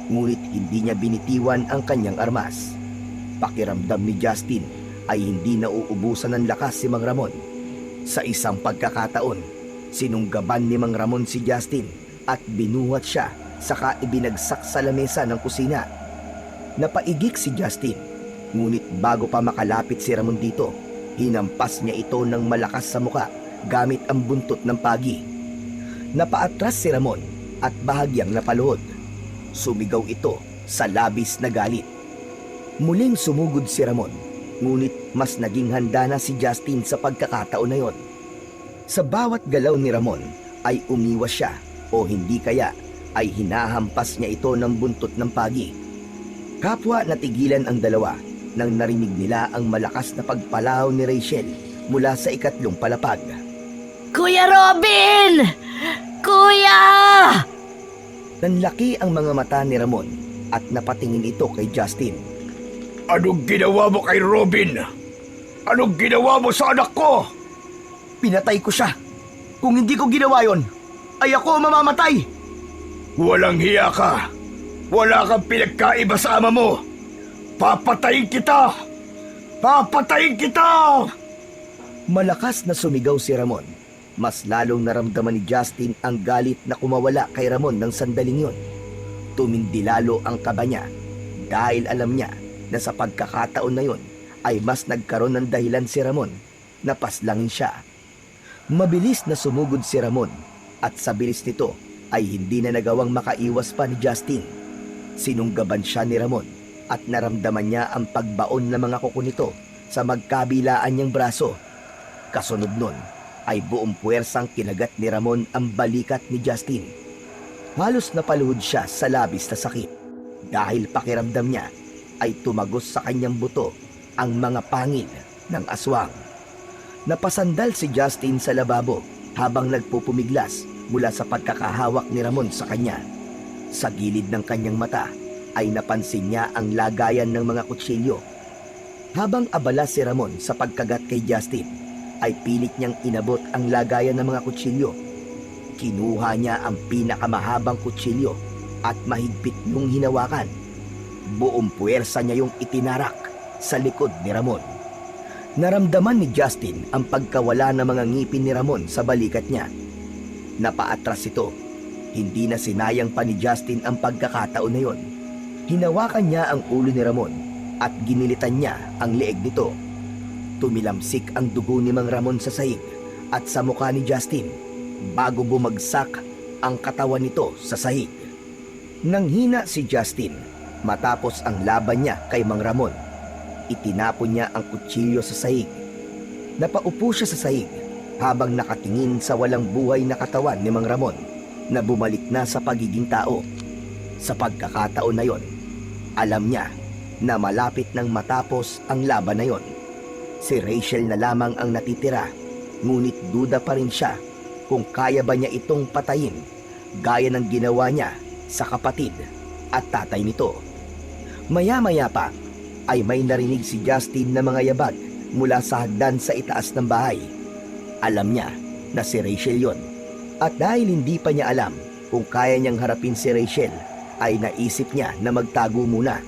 ngunit hindi niya binitiwan ang kanyang armas. Pakiramdam ni Justin ay hindi nauubusan ng lakas si Mang Ramon. Sa isang pagkakataon, sinunggaban ni Mang Ramon si Justin at binuhat siya, saka ibinagsak sa lamesa ng kusina. Napaigik si Justin, ngunit bago pa makalapit si Ramon dito, hinampas niya ito ng malakas sa muka gamit ang buntot ng pagi. Napaatras si Ramon at bahagyang napaluhod. Sumigaw ito sa labis na galit. Muling sumugod si Ramon, ngunit mas naging handa na si Justin sa pagkakataon na yon. Sa bawat galaw ni Ramon ay umiwas siya o hindi kaya ay hinahampas niya ito ng buntot ng pagi. Kapwa natigilan ang dalawa nang narinig nila ang malakas na pagpalaw ni Rachel mula sa ikatlong palapag. Kuya Robin! Kuya! Nanlaki ang mga mata ni Ramon at napatingin ito kay Justin. Anong ginawa mo kay Robin? Anong ginawa mo sa anak ko? Pinatay ko siya. Kung hindi ko ginawa yon, ay ako mamamatay. Walang hiya ka. Wala kang pinagkaiba sa ama mo. Papatayin kita! Papatayin kita! Malakas na sumigaw si Ramon. Mas lalong naramdaman ni Justin ang galit na kumawala kay Ramon ng sandaling yon. Tumindi lalo ang kaba niya dahil alam niya na sa pagkakataon na yon ay mas nagkaroon ng dahilan si Ramon na paslangin siya. Mabilis na sumugod si Ramon at sa bilis nito ay hindi na nagawang makaiwas pa ni Justin. Sinunggaban siya ni Ramon at naramdaman niya ang pagbaon ng mga kuko nito sa magkabilaan niyang braso. Kasunod nun ay buong puwersang kinagat ni Ramon ang balikat ni Justin. Halos napaluhod siya sa labis na sakit dahil pakiramdam niya ay tumagos sa kanyang buto ang mga pangil ng aswang. Napasandal si Justin sa lababo habang nagpupumiglas mula sa pagkakahawak ni Ramon sa kanya. Sa gilid ng kanyang mata ay napansin niya ang lagayan ng mga kutsilyo. Habang abala si Ramon sa pagkagat kay Justin, ay pilit niyang inabot ang lagayan ng mga kutsilyo. Kinuha niya ang pinakamahabang kutsilyo at mahigpit niyong hinawakan. Buong puwersa niya yung itinarak sa likod ni Ramon. Naramdaman ni Justin ang pagkawala ng mga ngipin ni Ramon sa balikat niya. Napaatras ito. Hindi na sinayang pa ni Justin ang pagkakataon na yon. Hinawakan niya ang ulo ni Ramon at ginilitan niya ang leeg nito. Tumilamsik ang dugo ni Mang Ramon sa sahig at sa mukha ni Justin bago bumagsak ang katawan nito sa sahig. Nanghina si Justin matapos ang laban niya kay Mang Ramon. Itinapon niya ang kutsilyo sa sahig. Napaupo siya sa sahig habang nakatingin sa walang buhay na katawan ni Mang Ramon na bumalik na sa pagiging tao. Sa pagkakataon na yon, alam niya na malapit nang matapos ang laban na yon. Si Rachel na lamang ang natitira, ngunit duda pa rin siya kung kaya ba niya itong patayin gaya ng ginawa niya sa kapatid at tatay nito. Maya-maya pa ay may narinig si Justin na mga yabag mula sa hagdan sa itaas ng bahay. Alam niya na si Rachel yon, at dahil hindi pa niya alam kung kaya niyang harapin si Rachel, ay naisip niya na magtago muna.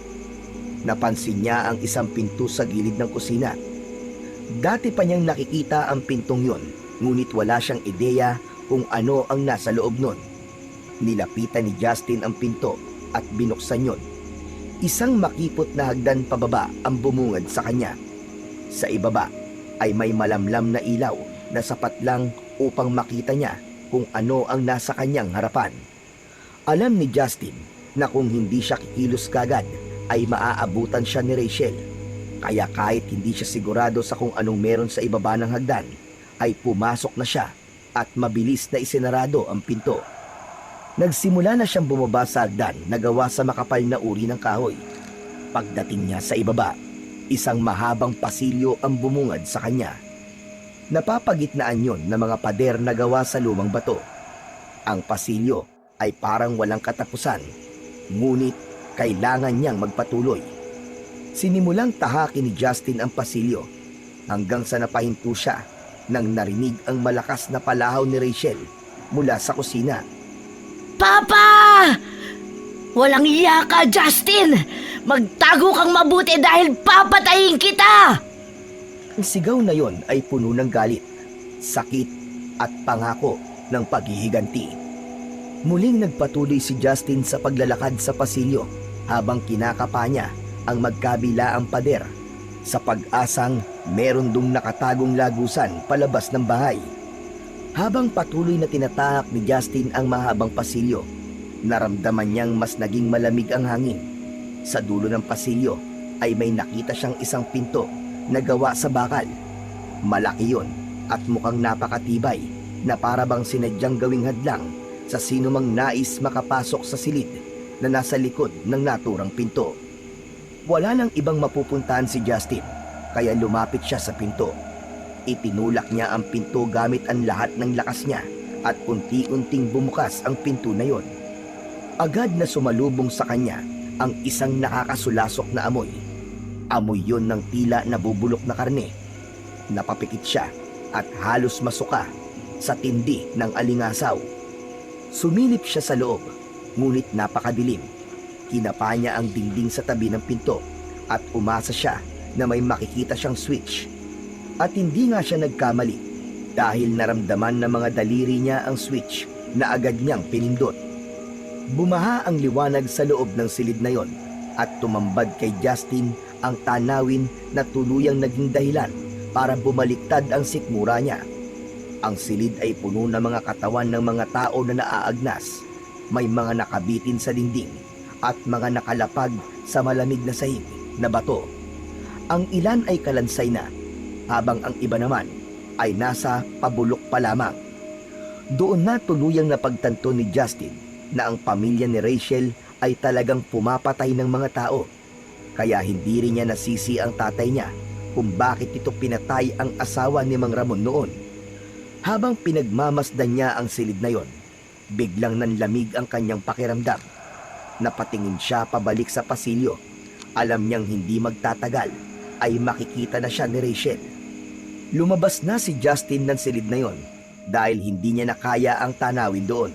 Napansin niya ang isang pinto sa gilid ng kusina. Dati pa niyang nakikita ang pintong yon, ngunit wala siyang ideya kung ano ang nasa loob nun. Nilapitan ni Justin ang pinto at binuksan yon. Isang makipot na hagdan pababa ang bumungad sa kanya. Sa ibaba ay may malamlam na ilaw na sapat lang upang makita niya kung ano ang nasa kanyang harapan. Alam ni Justin na kung hindi siya kikilos kagad ay maaabutan siya ni Rachel. Kaya kahit hindi siya sigurado sa kung anong meron sa ibaba ng hagdan, ay pumasok na siya at mabilis na isinarado ang pinto. Nagsimula na siyang bumaba sa hagdan na gawa sa makapal na uri ng kahoy. Pagdating niya sa ibaba, isang mahabang pasilyo ang bumungad sa kanya. Napapagitnaan yon ng mga pader na gawa sa lumang bato. Ang pasilyo ay parang walang katapusan, ngunit kailangan niyang magpatuloy. Sinimulang tahakin ni Justin ang pasilyo hanggang sa napahinto siya nang narinig ang malakas na palahaw ni Rachel mula sa kusina. Papa! Walang iya ka, Justin! Magtago kang mabuti dahil papatayin kita! Ang sigaw na yon ay puno ng galit, sakit at pangako ng paghihiganti. Muling nagpatuloy si Justin sa paglalakad sa pasilyo habang kinakapa niya ang magkabilaang pader sa pag-asang meron dong nakatagong lagusan palabas ng bahay. Habang patuloy na tinatahak ni Justin ang mahabang pasilyo, naramdaman niyang mas naging malamig ang hangin. Sa dulo ng pasilyo ay may nakita siyang isang pinto na gawa sa bakal. Malaki yon at mukhang napakatibay na para bang sinadyang gawing hadlang sa sinumang nais makapasok sa silid na nasa likod ng naturang pinto. Wala nang ibang mapupuntahan si Justin, kaya lumapit siya sa pinto. Itinulak niya ang pinto gamit ang lahat ng lakas niya at unti-unting bumukas ang pinto na yon. Agad na sumalubong sa kanya ang isang nakakasulasok na amoy. Amoy yon ng tila nabubulok na karne. Napapikit siya at halos masuka sa tindi ng alingasaw. Sumilip siya sa loob, ngunit napakadilim. Kinapa niya ang dingding sa tabi ng pinto at umasa siya na may makikita siyang switch. At hindi nga siya nagkamali dahil naramdaman ng mga daliri niya ang switch na agad niyang pinindot. Bumaha ang liwanag sa loob ng silid na yon at tumambad kay Justin ang tanawin na tuluyang naging dahilan para bumaliktad ang sikmura niya. Ang silid ay puno ng mga katawan ng mga tao na naaagnas. May mga nakabitin sa dingding at mga nakalapag sa malamig na sahig na bato. Ang ilan ay kalansay na, habang ang iba naman ay nasa pabulok pa lamang. Doon na tuluyang napagtanto ni Justin na ang pamilya ni Rachel ay talagang pumapatay ng mga tao. Kaya hindi rin niya nasisi ang tatay niya kung bakit ito pinatay ang asawa ni Mang Ramon noon. Habang pinagmamasdan niya ang silid na yon, biglang nanlamig ang kanyang pakiramdam. Napatingin siya pabalik sa pasilyo. Alam niyang hindi magtatagal ay makikita na siya ni Rachel. Lumabas na si Justin ng silid na yon dahil hindi niya nakaya ang tanawin doon.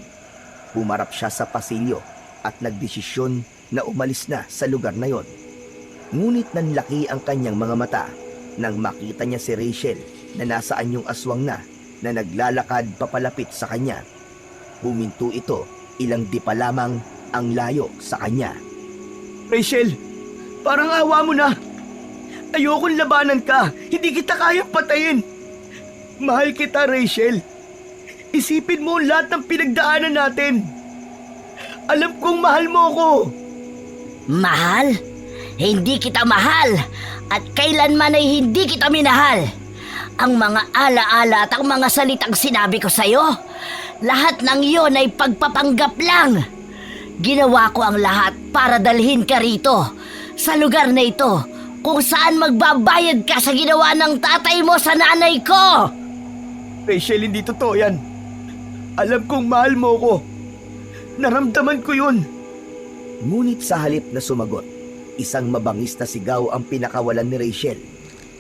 Pumarap siya sa pasilyo at nagdesisyon na umalis na sa lugar na yon. Ngunit nanlaki ang kanyang mga mata nang makita niya si Rachel na nasa anyong aswang na naglalakad papalapit sa kanya. Huminto ito ilang di pa lamang ang layo sa kanya. Rachel, parang awa mo na. Ayokong labanan ka. Hindi kita kayang patayin. Mahal kita, Rachel. Isipin mo lahat ng pinagdaanan natin. Alam kong mahal mo ako. Mahal? Hindi kita mahal at kailanman ay hindi kita minahal. Ang mga alaala at ang mga salitang sinabi ko sa'yo, lahat ng iyon ay pagpapanggap lang. Ginawa ko ang lahat para dalhin ka rito, sa lugar na ito, kung saan magbabayad ka sa ginawa ng tatay mo sa nanay ko. Rachel, hindi totoo yan. Alam kong mahal mo ako. Naramdaman ko yun. Ngunit sa halip na sumagot, isang mabangis na sigaw ang pinakawalan ni Rachel.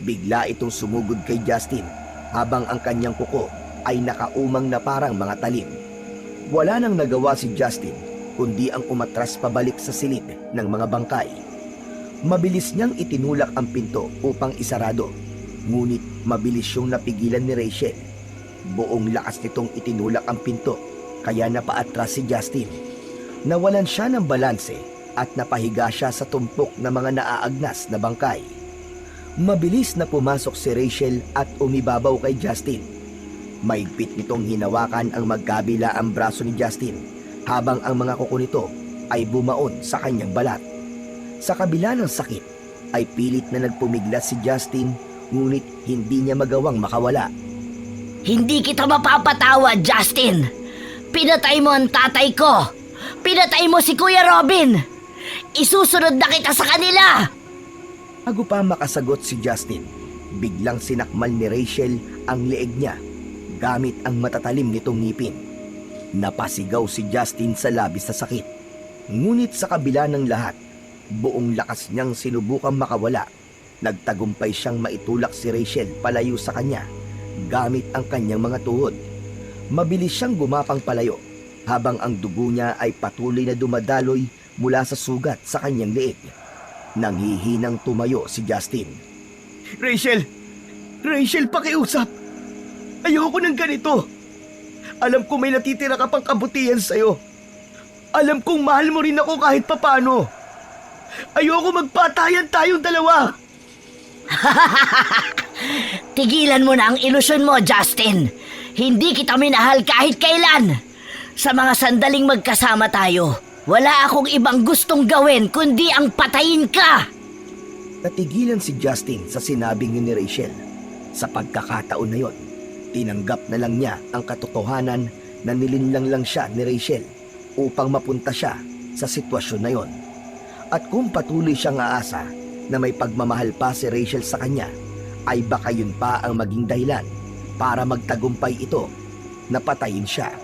Bigla itong sumugod kay Justin habang ang kanyang kuko ay nakaumang na parang mga talim. Wala nang nagawa si Justin kundi ang umatras pabalik sa silid ng mga bangkay. Mabilis niyang itinulak ang pinto upang isarado, ngunit mabilis siyang napigilan ni Rachel. Buong lakas nitong itinulak ang pinto, kaya napaatras si Justin. Nawalan siya ng balanse at napahiga siya sa tumpok ng mga naaagnas na bangkay. Mabilis na pumasok si Rachel at umibabaw kay Justin. Maigpit nitong hinawakan ang magkabila ang braso ni Justin habang ang mga kuko nito ay bumaon sa kanyang balat. Sa kabila ng sakit ay pilit na nagpumiglas si Justin, ngunit hindi niya magawang makawala. Hindi kita mapapatawad, Justin! Pinatay mo ang tatay ko! Pinatay mo si Kuya Robin! Isusunod na kita sa kanila! Bago pa makasagot si Justin, biglang sinakmal ni Rachel ang leeg niya gamit ang matatalim nitong ngipin. Napasigaw si Justin sa labis na sakit. Ngunit sa kabila ng lahat, buong lakas niyang sinubukang makawala. Nagtagumpay siyang maitulak si Rachel palayo sa kanya gamit ang kanyang mga tuhod. Mabilis siyang gumapang palayo habang ang dugo niya ay patuloy na dumadaloy mula sa sugat sa kanyang leeg. Nanghihinang tumayo si Justin. Rachel! Rachel, pakiusap! Ayoko ng ganito! Alam ko may natitira ka pang kabutihan sa'yo. Alam kong mahal mo rin ako kahit papano. Ayoko magpatayan tayong dalawa! Tigilan mo na ang ilusyon mo, Justin! Hindi kita minahal kahit kailan! Sa mga sandaling magkasama tayo, wala akong ibang gustong gawin kundi ang patayin ka! Natigilan si Justin sa sinabing yun ni Rachel. Sa pagkakataon na yon, tinanggap na lang niya ang katotohanan na nilinlang lang siya ni Rachel upang mapunta siya sa sitwasyon na yon. At kung patuloy siyang aasa na may pagmamahal pa si Rachel sa kanya, ay baka yun pa ang maging dahilan para magtagumpay ito na patayin siya.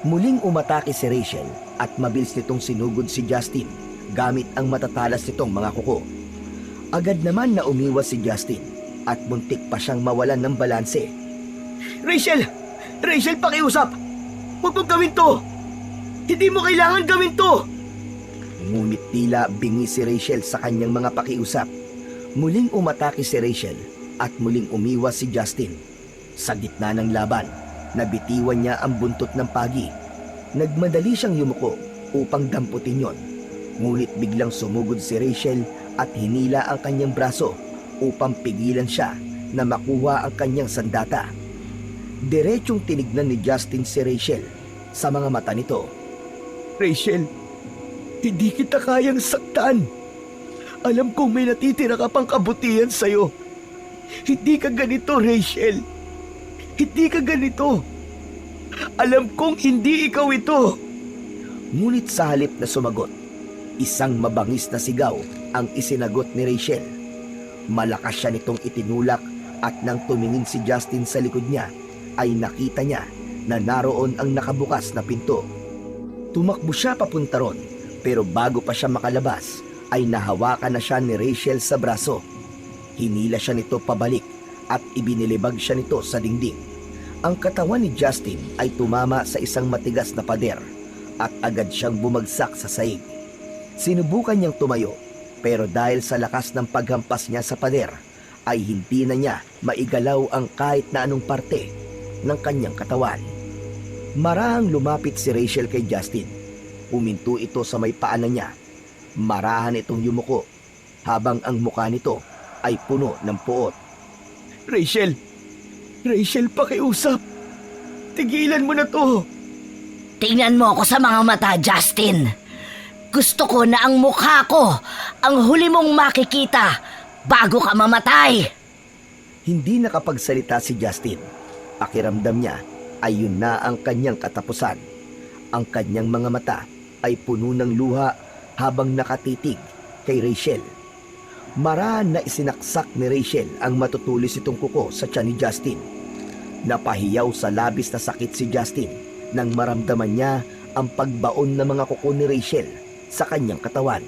Muling umatake si Rachel at mabilis nitong sinugod si Justin gamit ang matatalas nitong mga kuko. Agad naman na umiwas si Justin at muntik pa siyang mawalan ng balanse. Rachel! Rachel, pakiusap! Huwag mong gawin to! Hindi mo kailangan gawin to! Ngunit tila bingi si Rachel sa kanyang mga pakiusap. Muling umatake si Rachel at muling umiwas si Justin. Sa gitna ng laban, nabitiwan niya ang buntot ng pagi. Nagmadali siyang yumuko upang damputin yon. Ngunit biglang sumugod si Rachel at hinila ang kanyang braso upang pigilan siya na makuha ang kanyang sandata. Diretsong tinignan ni Justin si Rachel. Sa mga mata nito, Rachel, hindi kita kayang saktan. Alam kong may natitira ka pang kabutihan sa'yo. Hindi ka ganito, Rachel. Hindi ka ganito. Alam kong hindi ikaw ito. ngunit sa halip na sumagot, isang mabangis na sigaw ang isinagot ni Rachel. Malakas siya nitong itinulak at nang tumingin si Justin sa likod niya, ay nakita niya na naroon ang nakabukas na pinto. Tumakbo siya papunta ron, pero bago pa siya makalabas, ay nahawakan na siya ni Rachel sa braso. Hinila siya nito pabalik at ibinilibag siya nito sa dingding. Ang katawan ni Justin ay tumama sa isang matigas na pader at agad siyang bumagsak sa sahig. Sinubukan niyang tumayo, pero dahil sa lakas ng paghampas niya sa pader, ay hindi na niya maigalaw ang kahit na anong parte ng kanyang katawan. Marahang lumapit si Rachel kay Justin. Uminto ito sa may paanan niya. Marahan itong yumuko habang ang mukha nito ay puno ng puot. Rachel! Rachel, pakiusap! Tigilan mo na to! Tingnan mo ako sa mga mata, Justin. Gusto ko na ang mukha ko ang huli mong makikita bago ka mamatay. Hindi nakapagsalita si Justin. Pakiramdam niya ay yun na ang kanyang katapusan. Ang kanyang mga mata ay puno ng luha habang nakatitig kay Rachel. Marahan na isinaksak ni Rachel ang matutulis itong kuko sa tiyan ni Justin. Napahiyaw sa labis na sakit si Justin nang maramdaman niya ang pagbaon ng mga kuko ni Rachel sa kanyang katawan.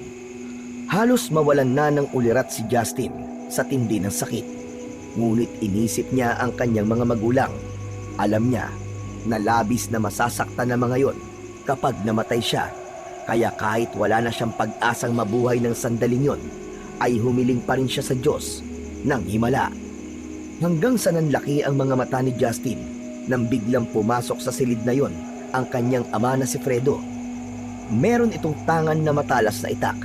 Halos mawalan na ng ulirat si Justin sa tindi ng sakit. Ngunit inisip niya ang kanyang mga magulang. Alam niya na labis na masasaktan ng mga yon kapag namatay siya. Kaya kahit wala na siyang pag-asang mabuhay ng sandaling yon, ay humiling pa rin siya sa Diyos ng himala. Hanggang sa nanlaki ang mga mata ni Justin nang biglang pumasok sa silid na yon ang kanyang ama na si Fredo. Meron itong tangan na matalas na itak.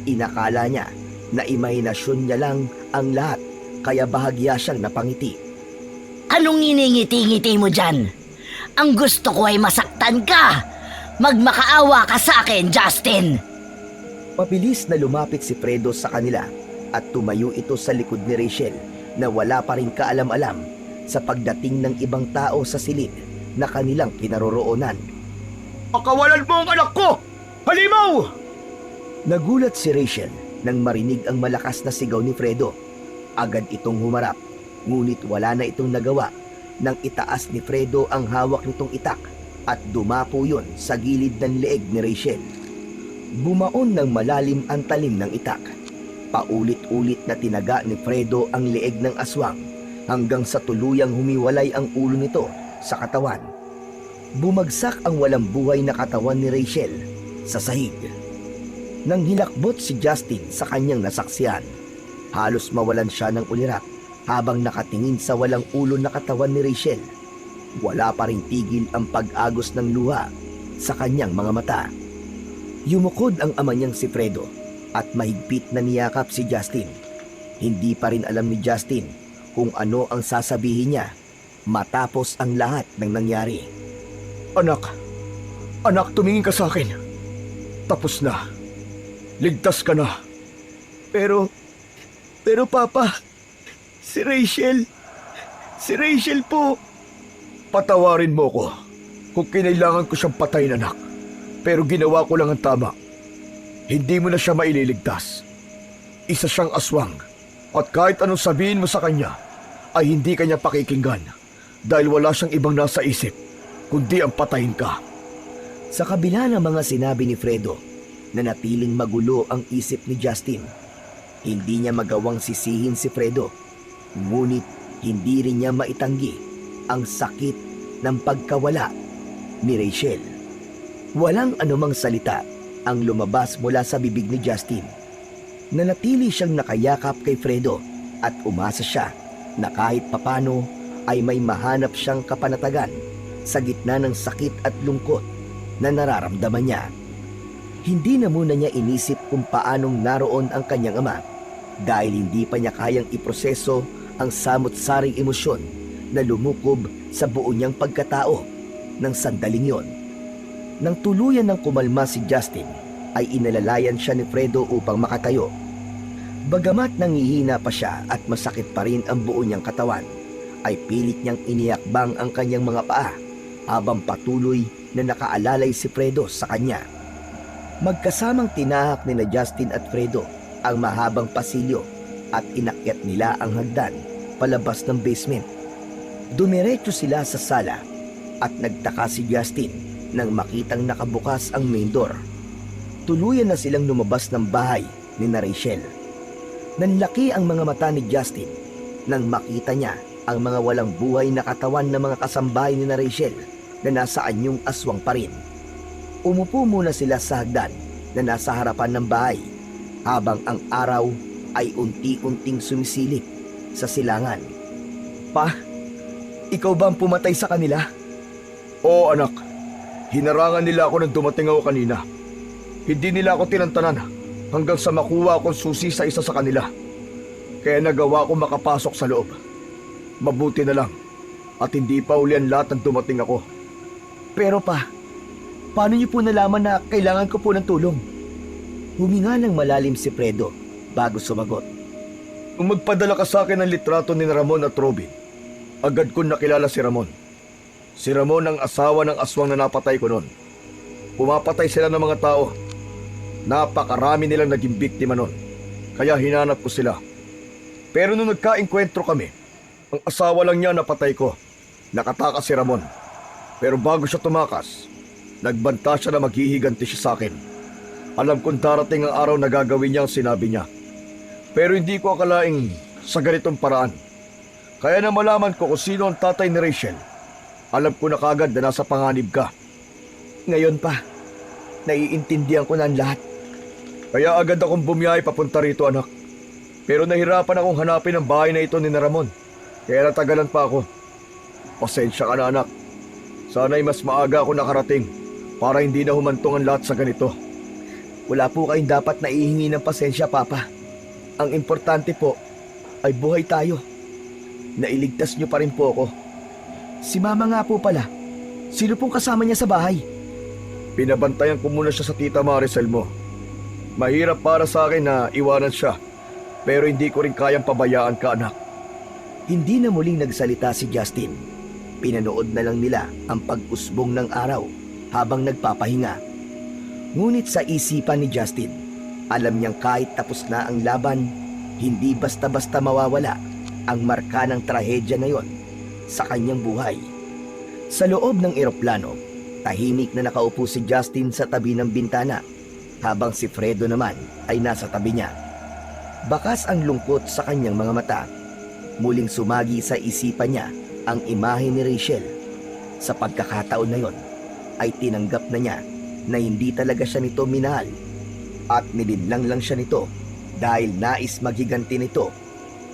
Inakala niya na imahinasyon niya lang ang lahat, kaya bahagya siyang napangiti. Anong iningiti-ngiti mo dyan? Ang gusto ko ay masaktan ka! Magmakaawa ka sa akin, Justin! Mabilis na lumapit si Fredo sa kanila at tumayo ito sa likod ni Rachel na wala pa rin kaalam-alam sa pagdating ng ibang tao sa silid na kanilang kinaroroonan. Pakawalan mo ang anak ko! Halimaw! Nagulat si Rachel nang marinig ang malakas na sigaw ni Fredo. Agad itong humarap, ngunit wala na itong nagawa nang itaas ni Fredo ang hawak nitong itak at dumapo yun sa gilid ng leeg ni Rachel. Bumaon ng malalim ang talim ng itak. Paulit-ulit na tinaga ni Fredo ang leeg ng aswang hanggang sa tuluyang humiwalay ang ulo nito sa katawan. Bumagsak ang walang buhay na katawan ni Rachel sa sahig. Nang hilakbot si Justin sa kanyang nasaksihan, halos mawalan siya ng ulirap habang nakatingin sa walang ulo na katawan ni Rachel. Wala pa ring tigil ang pag-agos ng luha sa kanyang mga mata. Yumukod ang ama niyang si Fredo at mahigpit na niyakap si Justin. Hindi pa rin alam ni Justin kung ano ang sasabihin niya matapos ang lahat ng nangyari. Anak, tumingin ka sa akin. Tapos na. Ligtas ka na. Pero Papa, si Rachel po. Patawarin mo ko kung kinailangan ko siyang patayin, anak. Pero ginawa ko lang ang tama. Hindi mo na siya maililigtas. Isa siyang aswang. At kahit anong sabihin mo sa kanya, ay hindi kanya pakikinggan. Dahil wala siyang ibang nasa isip, kundi ang patayin ka. Sa kabila ng mga sinabi ni Fredo, nanatiling magulo ang isip ni Justin. Hindi niya magawang sisihin si Fredo, ngunit hindi rin niya maitanggi ang sakit ng pagkawala ni Rachel. Walang anumang salita ang lumabas mula sa bibig ni Justin. Nanatili siyang nakayakap kay Fredo at umasa siya na kahit papano ay may mahanap siyang kapanatagan sa gitna ng sakit at lungkot na nararamdaman niya. Hindi na muna niya inisip kung paanong naroon ang kanyang ama dahil hindi pa niya kayang iproseso ang samot-saring emosyon na lumukob sa buo niyang pagkatao ng sandaling yon. Nang tuluyan ng kumalma si Justin, ay inalalayan siya ni Fredo upang makatayo. Bagamat nangihina pa siya at masakit pa rin ang buo niyang katawan, ay pilit niyang iniakbang ang kanyang mga paa habang patuloy na nakaalalay si Fredo sa kanya. Magkasamang tinahak nila Justin at Fredo ang mahabang pasilyo at inakyat nila ang hagdan palabas ng basement. Dumiretso sila sa sala at nagtaka si Justin nang makitang nakabukas ang main door. Tuluyan na silang lumabas ng bahay ni Rachel. Nanlaki ang mga mata ni Justin nang makita niya ang mga walang buhay na katawan ng mga kasambahay ni Rachel na nasa anyong aswang pa rin. Umupo muna sila sa hagdan na nasa harapan ng bahay habang ang araw ay unti-unting sumisilip sa silangan. Pa, ikaw ba ang pumatay sa kanila? Oo, anak. Hinarangan nila ako nang dumating ako kanina. Hindi nila ako tinantanan hanggang sa makuha akong susi sa isa sa kanila. Kaya nagawa ko makapasok sa loob. Mabuti na lang at hindi pa uli ang lahat ng dumating ako. Pero pa, paano niyo po nalaman na kailangan ko po ng tulong? Huminga ng malalim si Fredo bago sumagot. Nung magpadala ka sa akin ng litrato ni Ramon at Robin, agad ko nakilala si Ramon. Si Ramon ang asawa ng aswang na napatay ko noon. Pumapatay sila ng mga tao. Napakarami nilang naging biktima noon. Kaya hinanap ko sila. Pero nung nagka-engkwentro kami, ang asawa lang niya napatay ko. Nakatakas si Ramon. Pero bago siya tumakas, nagbanta siya na maghihiganti siya sa akin. Alam kong darating ang araw na gagawin niya ang sinabi niya. Pero hindi ko akalaing sa ganitong paraan. Kaya na malaman ko kung sino ang tatay ni Rachel, alam ko na kagad na nasa panganib ka. Ngayon pa, naiintindihan ko na ang lahat. Kaya agad akong bumiyahe papunta rito, anak. Pero nahirapan akong hanapin ang bahay na ito ni Ramon. Kaya natagalan pa ako. Pasensya ka na, anak. Sana'y mas maaga ako nakarating para hindi na humantong ang lahat sa ganito. Wala po kayong dapat na ihingi ng pasensya, Papa. Ang importante po ay buhay tayo. Nailigtas niyo pa rin po ako. Si Mama nga po pala. Sino pong kasama niya sa bahay? Pinabantayan ko muna siya sa Tita Maricel mo. Mahirap para sa akin na iwanan siya, pero hindi ko rin kayang pabayaan ka, anak. Hindi na muling nagsalita si Justin. Pinanood na lang nila ang pag-usbong ng araw habang nagpapahinga. Ngunit sa isipan ni Justin, alam niyang kahit tapos na ang laban, hindi basta-basta mawawala ang marka ng trahedya na yon sa kanyang buhay. Sa loob ng eroplano, tahimik na nakaupo si Justin sa tabi ng bintana habang si Fredo naman ay nasa tabi niya. Bakas ang lungkot sa kanyang mga mata. Muling sumagi sa isipan niya ang imahe ni Rachel. Sa pagkakataon na yon, ay tinanggap na niya na hindi talaga siya nito minahal at nilinlang lang siya nito dahil nais maghiganti nito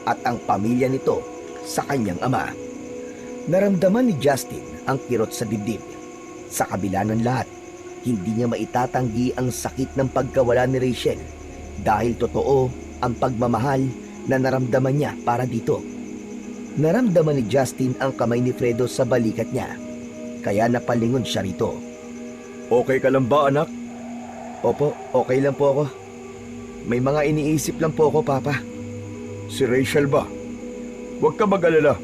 at ang pamilya nito sa kanyang ama. Naramdaman ni Justin ang kirot sa dibdib. Sa kabila ng lahat, hindi niya maitatanggi ang sakit ng pagkawala ni Rachel dahil totoo ang pagmamahal na naramdaman niya para dito. Naramdaman ni Justin ang kamay ni Fredo sa balikat niya, kaya napalingon siya rito. Okay ka lang ba, anak? Opo, okay lang po ako. May mga iniisip lang po ako, Papa. Si Rachel ba? Huwag ka mag-alala.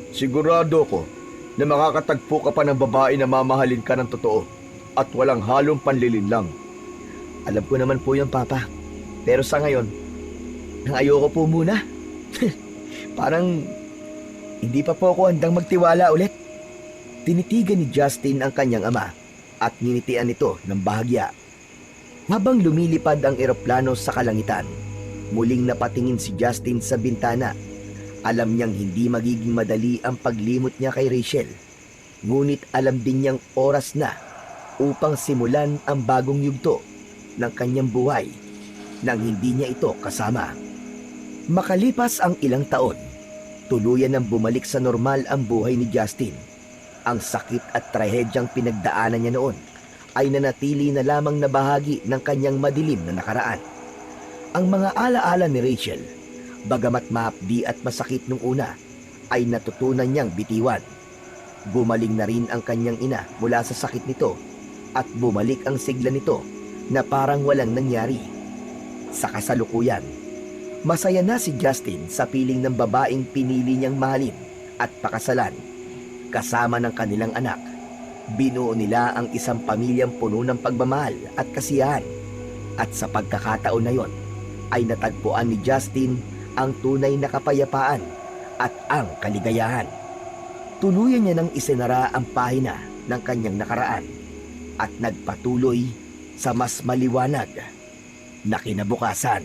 Sigurado ko na makakatagpo ka pa ng babae na mamahalin ka ng totoo at walang halong panlilinlang. Alam ko naman po yan, Papa. Pero sa ngayon, nang ayoko po muna. Parang hindi pa po ako handang magtiwala ulit. Tinitigan ni Justin ang kanyang ama at ninitian ito ng bahagya. Habang lumilipad ang eroplano sa kalangitan, muling napatingin si Justin sa bintana. Alam niyang hindi magiging madali ang paglimot niya kay Rachel. Ngunit alam din niyang oras na upang simulan ang bagong yugto ng kanyang buhay nang hindi niya ito kasama. Makalipas ang ilang taon, tuluyan nang bumalik sa normal ang buhay ni Justin. Ang sakit at trahedyang pinagdaanan niya noon ay nanatili na lamang na bahagi ng kanyang madilim na nakaraan. Ang mga alaala ni Rachel, bagamat mahapdi at masakit nung una, ay natutunan niyang bitiwan. Bumaling na rin ang kanyang ina mula sa sakit nito at bumalik ang sigla nito na parang walang nangyari. Sa kasalukuyan, masaya na si Justin sa piling ng babaeng pinili niyang mahalin at pakasalan. Kasama ng kanilang anak, binuo nila ang isang pamilyang puno ng pagmamahal at kasiyahan. At sa pagkakataon na yon, ay natagpuan ni Justin ang tunay na kapayapaan at ang kaligayahan. Tuluyan niya nang isinara ang pahina ng kanyang nakaraan at nagpatuloy sa mas maliwanag na kinabukasan.